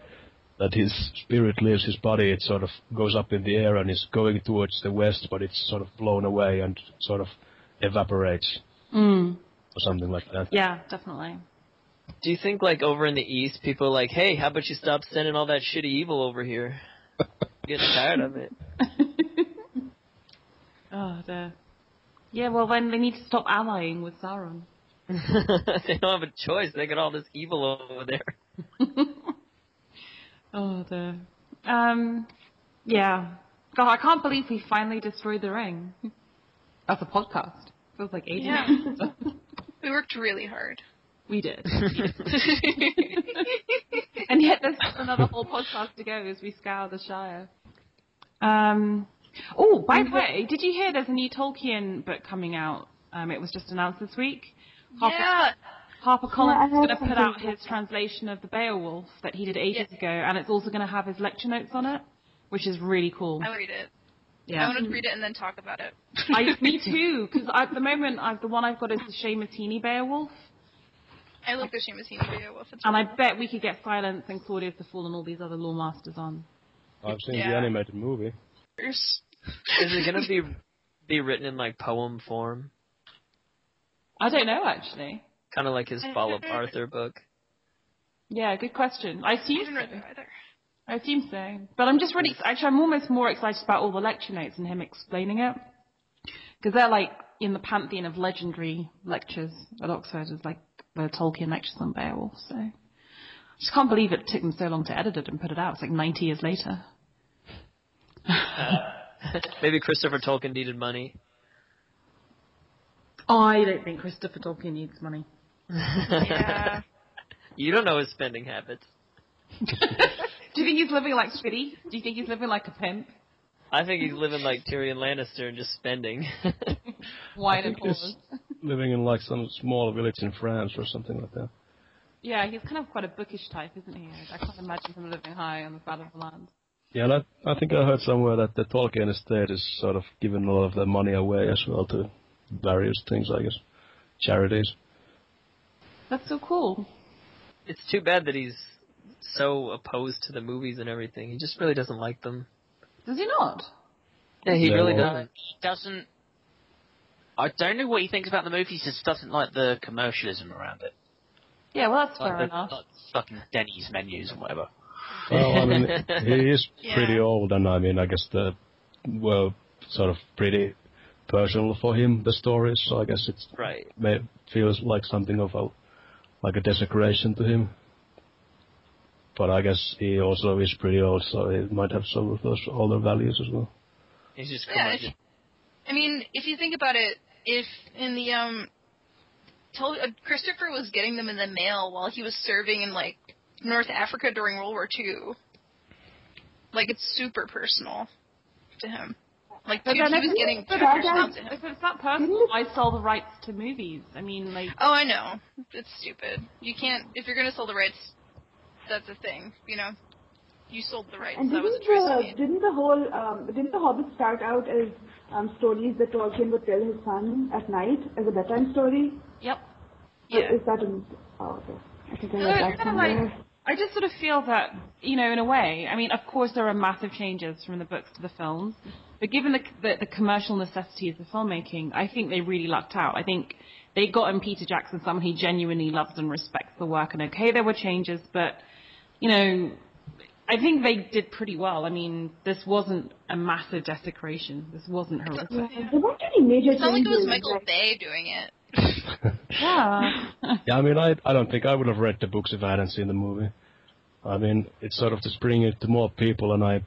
that his spirit leaves his body, it sort of goes up in the air and is going towards the west, but it's sort of blown away and sort of evaporates. Or something like that. Yeah, definitely. Do you think, like, over in the east, people are like, hey, how about you stop sending all that shitty evil over here? I'm getting tired of it. Oh, dear. Yeah, well, then they need to stop allying with Sauron. They don't have a choice. They got all this evil over there. Oh, dear. Yeah. God, I can't believe we finally destroyed the ring. That's a podcast. Feels like ages. Yeah. We worked really hard. We did. And yet there's another whole podcast to go as we scour the Shire. Oh, by the way, did you hear there's a new Tolkien book coming out? It was just announced this week. HarperCollins is going to put out his translation of the Beowulf that he did ages ago, and it's also going to have his lecture notes on it, which is really cool. I'll read it. Yeah. I wanted to read it and then talk about it. Me too, because at the moment the one I've got is the Seamus Heaney Beowulf. I love the Seamus Heaney Beowulf. And I bet we could get Silence and Claudius the Fool and all these other lore masters on. I've seen the animated movie. Is it going to be written in, like, poem form? I don't know, actually. Kind of like his Fall of Arthur book. Yeah, good question. I assume didn't read it either. I assume so. But I'm just really, actually, I'm almost more excited about all the lecture notes and him explaining it. Because they're like in the pantheon of legendary lectures at Oxford, as like the Tolkien lectures on Beowulf. So I just can't believe it took them so long to edit it and put it out. It's like 90 years later. Maybe Christopher Tolkien needed money. I don't think Christopher Tolkien needs money. Yeah. You don't know his spending habits. Do you think he's living like Spitty? Do you think he's living like a pimp? I think he's living like Tyrion Lannister and just spending. Wine and pause. Living in like some small village in France or something like that. Yeah, he's kind of quite a bookish type, isn't he? I can't imagine him living high on the fat of the land. Yeah, and I think I heard somewhere that the Tolkien estate is sort of giving a lot of their money away as well to various things, I guess. Charities. That's so cool. It's too bad that he's so opposed to the movies and everything. He just really doesn't like them. Does he not? Yeah, he really doesn't. He doesn't. I don't know what he thinks about the movies. He just doesn't like the commercialism around it. Yeah, well, that's Like fair enough. like fucking Denny's menus and whatever. Well, I mean, he is Yeah. pretty old, and I mean, I guess sort of pretty personal for him, the stories, so I guess it's Right. feels like something of a desecration to him. But I guess he also is pretty old, so he might have some of those older values as well. He's just Yeah, I mean, if you think about it, if in the Christopher was getting them in the mail while he was serving in like North Africa during World War II, like it's super personal to him. Like But he then was getting but pictures that- sent to him. If it's that personal, I sell the rights to movies. I mean, like... Oh, I know. It's stupid. You can't, if you're gonna sell the rights, that's the thing, you know? You sold the rights. And That was a choice you made. didn't the Hobbit start out as stories that Tolkien would tell his son at night as a bedtime story? Yep. Yeah. Is that in... Oh, okay. I think I No, read it's that kind of somewhere. like... I just sort of feel that, you know, in a way, I mean, of course there are massive changes from the books to the films, but given the commercial necessities of filmmaking, I think they really lucked out. I think they got in Peter Jackson someone he genuinely loves and respects the work, and okay, there were changes, but, you know, I think they did pretty well. I mean, this wasn't a massive desecration. This wasn't horrific. Yeah, there weren't any major It's not like it was changes, Michael like- Bay doing it. Yeah. Yeah, I mean, I don't think I would have read the books if I hadn't seen the movie. I mean, it's sort of just bringing it to more people, and I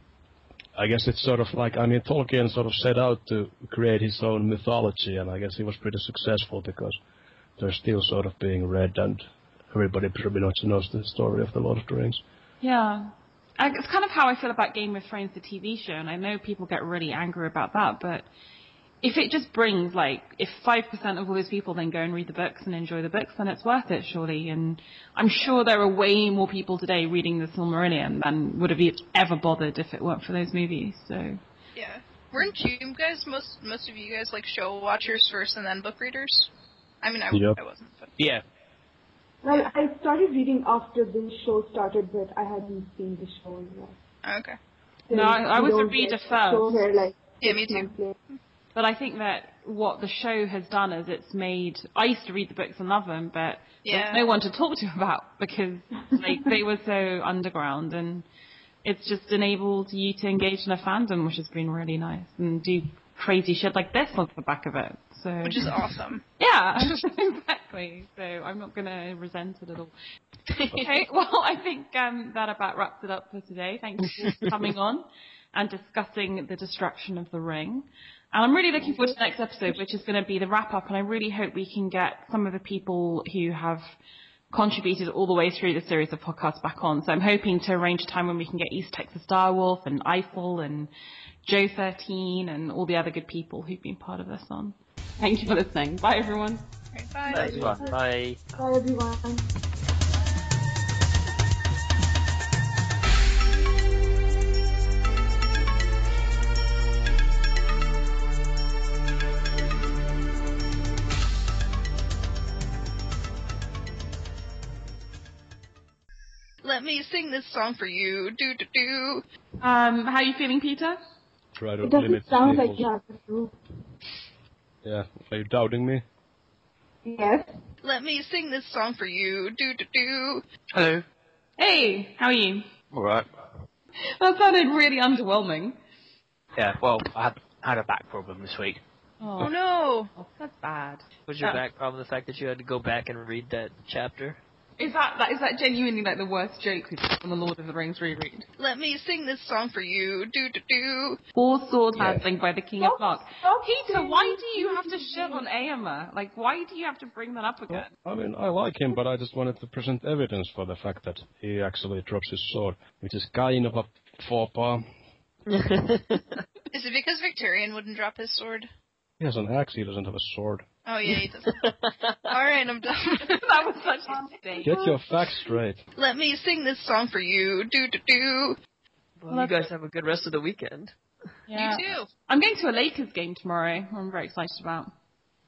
guess it's sort of like, I mean, Tolkien sort of set out to create his own mythology, and I guess he was pretty successful because they're still sort of being read, and everybody pretty much knows the story of the Lord of the Rings. Yeah. It's kind of how I feel about Game of Thrones, the TV show, and I know people get really angry about that, but if it just brings, like, if 5% of all those people then go and read the books and enjoy the books, then it's worth it, surely. And I'm sure there are way more people today reading the Silmarillion than would have ever bothered if it weren't for those movies, so... Yeah. Weren't you guys, most of you guys, like, show watchers first and then book readers? I mean, I wasn't, but... Yeah. Well, I started reading after the show started, but I hadn't seen the show yet. Oh, okay. No, I was a reader first. Here, like, Yeah, me too. But I think that what the show has done is it's made... I used to read the books and love them, but Yeah. there's no one to talk to about because they were so underground, and it's just enabled you to engage in a fandom, which has been really nice, and do crazy shit like this on the back of it. So Which is awesome. Yeah, exactly. So I'm not going to resent it at all. Okay, well, I think that about wraps it up for today. Thank you for coming on and discussing the destruction of the ring. And I'm really looking forward to the next episode, which is going to be the wrap-up, and I really hope we can get some of the people who have contributed all the way through the series of podcasts back on. So I'm hoping to arrange a time when we can get East Texas Direwolf and Eiffel and Joe 13 and all the other good people who've been part of this on. Thank you for listening. Bye, everyone. Right, bye. Bye. Bye, everyone. Let me sing this song for you. Do do do. How are you feeling, Peter? Try to It limit doesn't sound people's... like you have the truth. Yeah, are you doubting me? Yes. Let me sing this song for you. Do do do. Hello. Hey, how are you? Alright. That sounded really underwhelming. Yeah, well, I had a back problem this week. Oh no. Oh, that's bad. Was your back problem the fact that you had to go back and read that chapter? Is that genuinely like the worst joke on the Lord of the Rings reread? Let me sing this song for you. Do do do. Four sword handling by the King of Lark. Stop Peter, saying why do you have to shit on Éomer? Like, why do you have to bring that up again? I mean, I like him, but I just wanted to present evidence for the fact that he actually drops his sword, which is kind of a faux pas. Is it because Victorian wouldn't drop his sword? He has an axe, he doesn't have a sword. Oh yeah, he doesn't. Alright, I'm done. That was such a mistake. Get your facts straight. Let me sing this song for you. Do do do. Well, you guys have a good rest of the weekend. Yeah. You too. I'm going to a Lakers game tomorrow. I'm very excited about.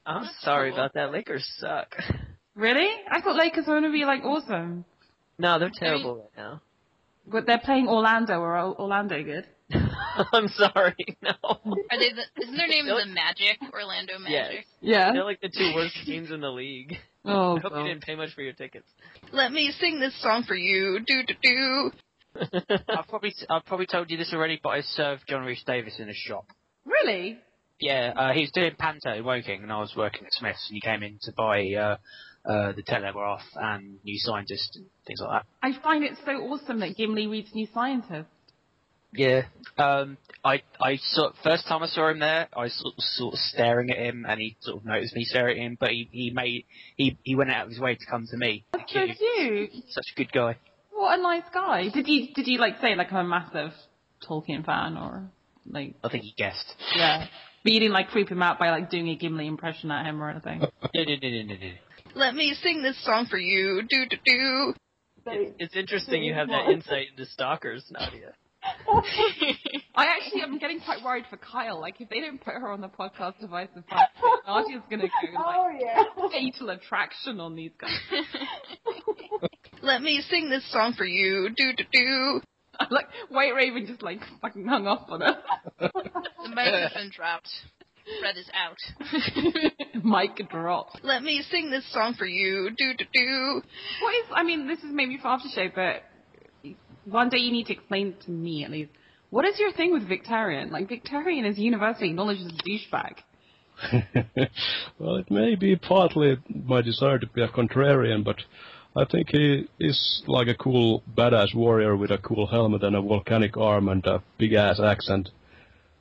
I'm That's sorry cool. about that. Lakers suck. Really? I thought Lakers were going to be like awesome. No, they're terrible right now. But they're playing Orlando. Are Orlando good? I'm sorry, no. Are they? Isn't their name the Magic? Orlando Yes. Magic. Yeah. They're like the two worst teams in the league. Oh, I hope you God. didn't pay much for your tickets. Let me sing this song for you. Do do do. I've probably told you this already, but I served John Rhys Davis in a shop. Really? Yeah, he was doing Panto in Woking, and I was working at Smith's, and he came in to buy the Telegraph and New Scientist and things like that. I find it so awesome that Gimli reads New Scientist. Yeah. I saw first time I saw him there, I was sort of staring at him, and he sort of noticed me staring at him. But he went out of his way to come to me. That's so cute. Such a good guy. What a nice guy. Did you like say like I'm a massive Tolkien fan or like? I think he guessed. Yeah. But you didn't like creep him out by like doing a Gimli impression at him or anything. No. Let me sing this song for you. Do do do. It's interesting you have that insight into stalkers, Nadia. I'm getting quite worried for Kyle. Like, if they don't put her on the podcast device, Nadia's going to go, like, fatal attraction on these guys. Let me sing this song for you. Do do do. Like, Whiteraven just, like, fucking hung up on her. The mic has been dropped. Red is out. Mic dropped. Let me sing this song for you. Do do do. This is maybe for after show, but one day you need to explain to me, at least, what is your thing with Victorian? Like, Victorian is universally acknowledged as a douchebag. Well, it may be partly my desire to be a contrarian, but I think he is like a cool, badass warrior with a cool helmet and a volcanic arm and a big-ass accent.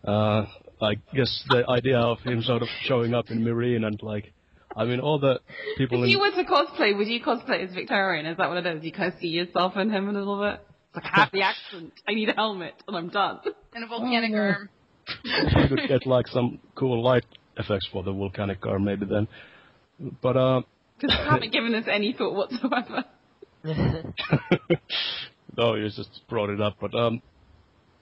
I guess the idea of him sort of showing up in Marine and, like, I mean, all the people If in... you were to cosplay, would you cosplay as Victorian? Is that what it is? You kind of see yourself in him a little bit? It's like, I have the accent, I need a helmet, and I'm done. And a volcanic no. arm. You could get, like, some cool light effects for the volcanic arm, maybe then. But, Because I haven't given this any thought whatsoever. No, you just brought it up, but,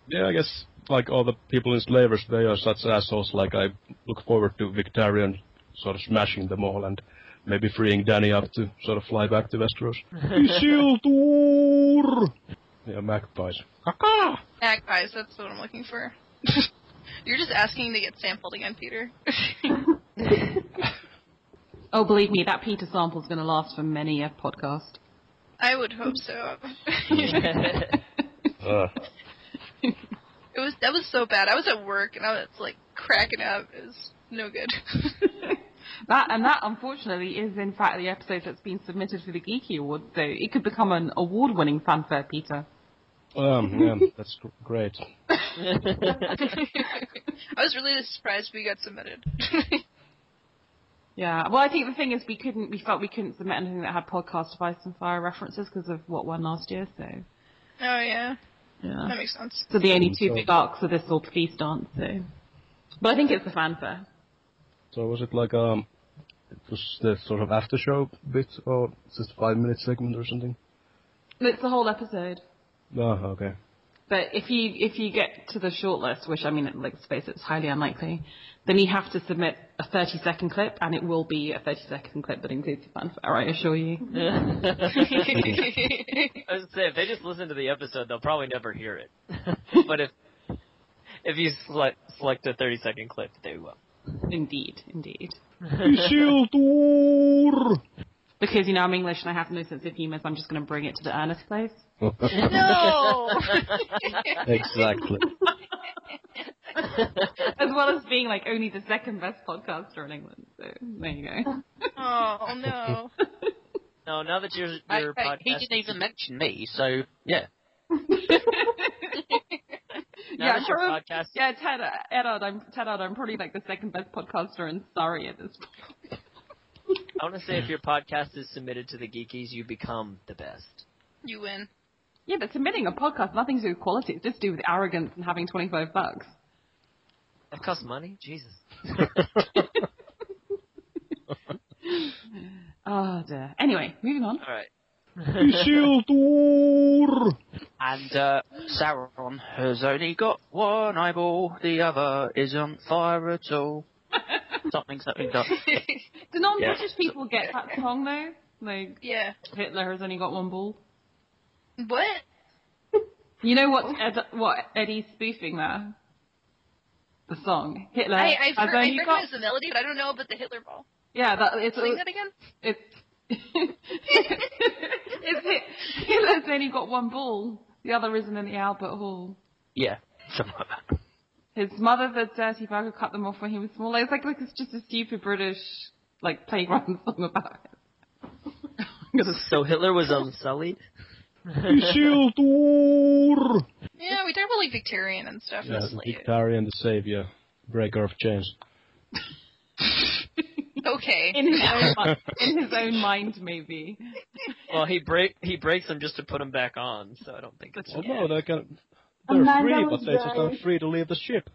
yeah, I guess, like, all the people in Slavers, they are such assholes, like, I look forward to Victorian sort of smashing them all and maybe freeing Danny up to sort of fly back to Westeros. Isildur! Yeah, magpies. Magpies, that's what I'm looking for. You're just asking to get sampled again, Peter. Oh, believe me, that Peter sample's going to last for many a podcast. I would hope so. That was so bad. I was at work and I was like cracking up. It was no good. That unfortunately is in fact the episode that's been submitted for the Geeky Award, so it could become an award-winning fanfare, Peter. Yeah, that's great. I was really surprised we got submitted. Yeah, well, I think the thing is we felt we couldn't submit anything that had podcast of Ice and Fire references because of what won last year, so. Oh, yeah. Yeah. That makes sense. So the only two big arcs are this or Feast aren't, so. But I think it's the fanfare. So was it like, it was the sort of after show bit, or just a 5-minute segment or something? It's the whole episode. Oh, okay. But if you get to the shortlist, which I mean, let's face it, it's highly unlikely, then you have to submit a 30-second clip, and it will be a 30-second clip that includes the fanfare, I assure you. I was gonna say, if they just listen to the episode, they'll probably never hear it. But if you select a 30-second clip, they will. Indeed. Isildur! Because, I'm English and I have no sense of humour, so I'm just going to bring it to the earnest place. No! Exactly. As well as being, like, only the second best podcaster in England, so there you go. Oh, no. No, now that your podcast... He didn't even mention me, so, yeah. Now that your podcast... Yeah, Teddard, I'm probably, like, the second best podcaster in Surrey at this point. I want to say if your podcast is submitted to the Geekies, you become the best. You win. Yeah, but submitting a podcast, nothing to do with quality. It's just to do with arrogance and having $25. That costs money? Jesus. Oh, dear. Anyway, moving on. All right. Isildur! And Sauron has only got one eyeball, the other isn't fire at all. something. Do non-British people get that song, though? Like, Yeah. Hitler has only got one ball. What? You know what Eddie's spoofing there? The song. Hitler I has only got... recognize the melody, but I don't know about the Hitler ball. Yeah, it's... Sing that again? Hitler's only got one ball. The other isn't in the Albert Hall. Yeah, something like that. His mother, the dirty bugger, cut them off when he was small. It's like it's just a stupid British, like, playground song about it. So Hitler was unsullied? Isildur! Yeah, we talk about, like, Victorian and stuff. Yeah, That's like, Victorian, the savior, breaker of chains. okay. In his own mind, maybe. Well, he breaks them just to put them back on, so I don't think it's... Oh no, they're free, Amanda but was they just right. aren't free to leave the ship.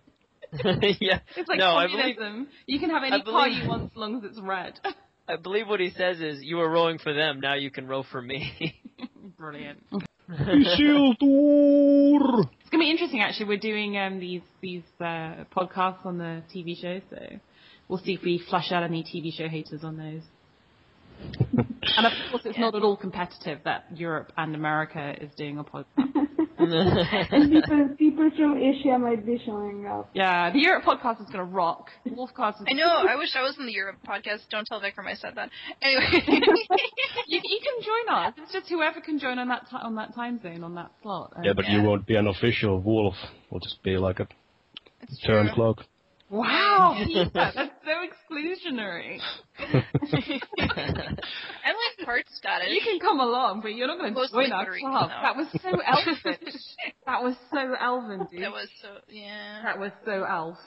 Yeah. It's like no, communism. You can have any car you want as long as it's red. I believe what he says is, you were rowing for them, now you can row for me. Brilliant. Isildur! It's going to be interesting, actually. We're doing these podcasts on the TV show, so we'll see if we flush out any TV show haters on those. And of course, it's not at all competitive that Europe and America is doing a podcast. And people from Asia might be showing up. Yeah, the Europe podcast is going to rock. Wolfcast is... I know, I wish I was in the Europe podcast. Don't tell Vikram I said that. Anyway. you can join us. It's just whoever can join on that time zone, on that slot. Yeah, but you won't be an official wolf. We'll just be like a turn cloak. Wow, Peter, that's so exclusionary. I like parts got it. You can come along, but you're not going to join our club. That was so elfish. That was so elven, dude. That was so, yeah. That was so elf.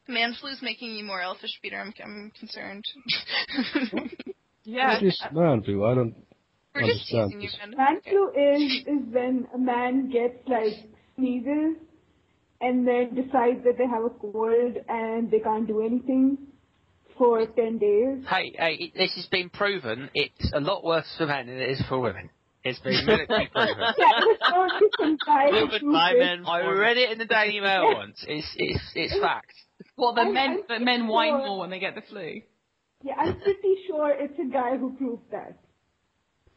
Man flu's making you more elfish, Peter. I'm concerned. Yeah. What is man flu? I don't We're just understand teasing you, this. man. Man flu is when a man gets like sneezes and then decides that they have a cold and they can't do anything for 10 days. Hey, this has been proven. It's a lot worse for men than it is for women. It's been medically proven. Yeah, it was only some guy who Proven proved by it. men. I read it in the Daily Mail once. It's fact. Well, the I'm men whine sure- more when they get the flu. Yeah, I'm pretty sure it's a guy who proved that.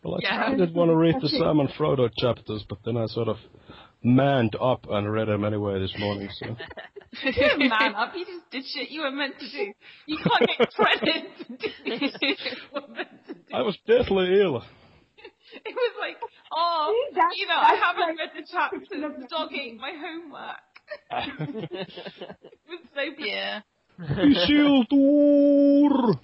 Well, I Yeah. did want to read the Sam and Frodo chapters, but then I sort of manned up and read them anyway this morning, so... You didn't man up, you just did shit you were meant to do. You can't get credit for doing shit you were meant to do. I was deathly ill. It was like, oh, See, that's- I that's haven't like read the fiction chapters, of dog nothing. ate my homework. It was so Yeah. Isildur!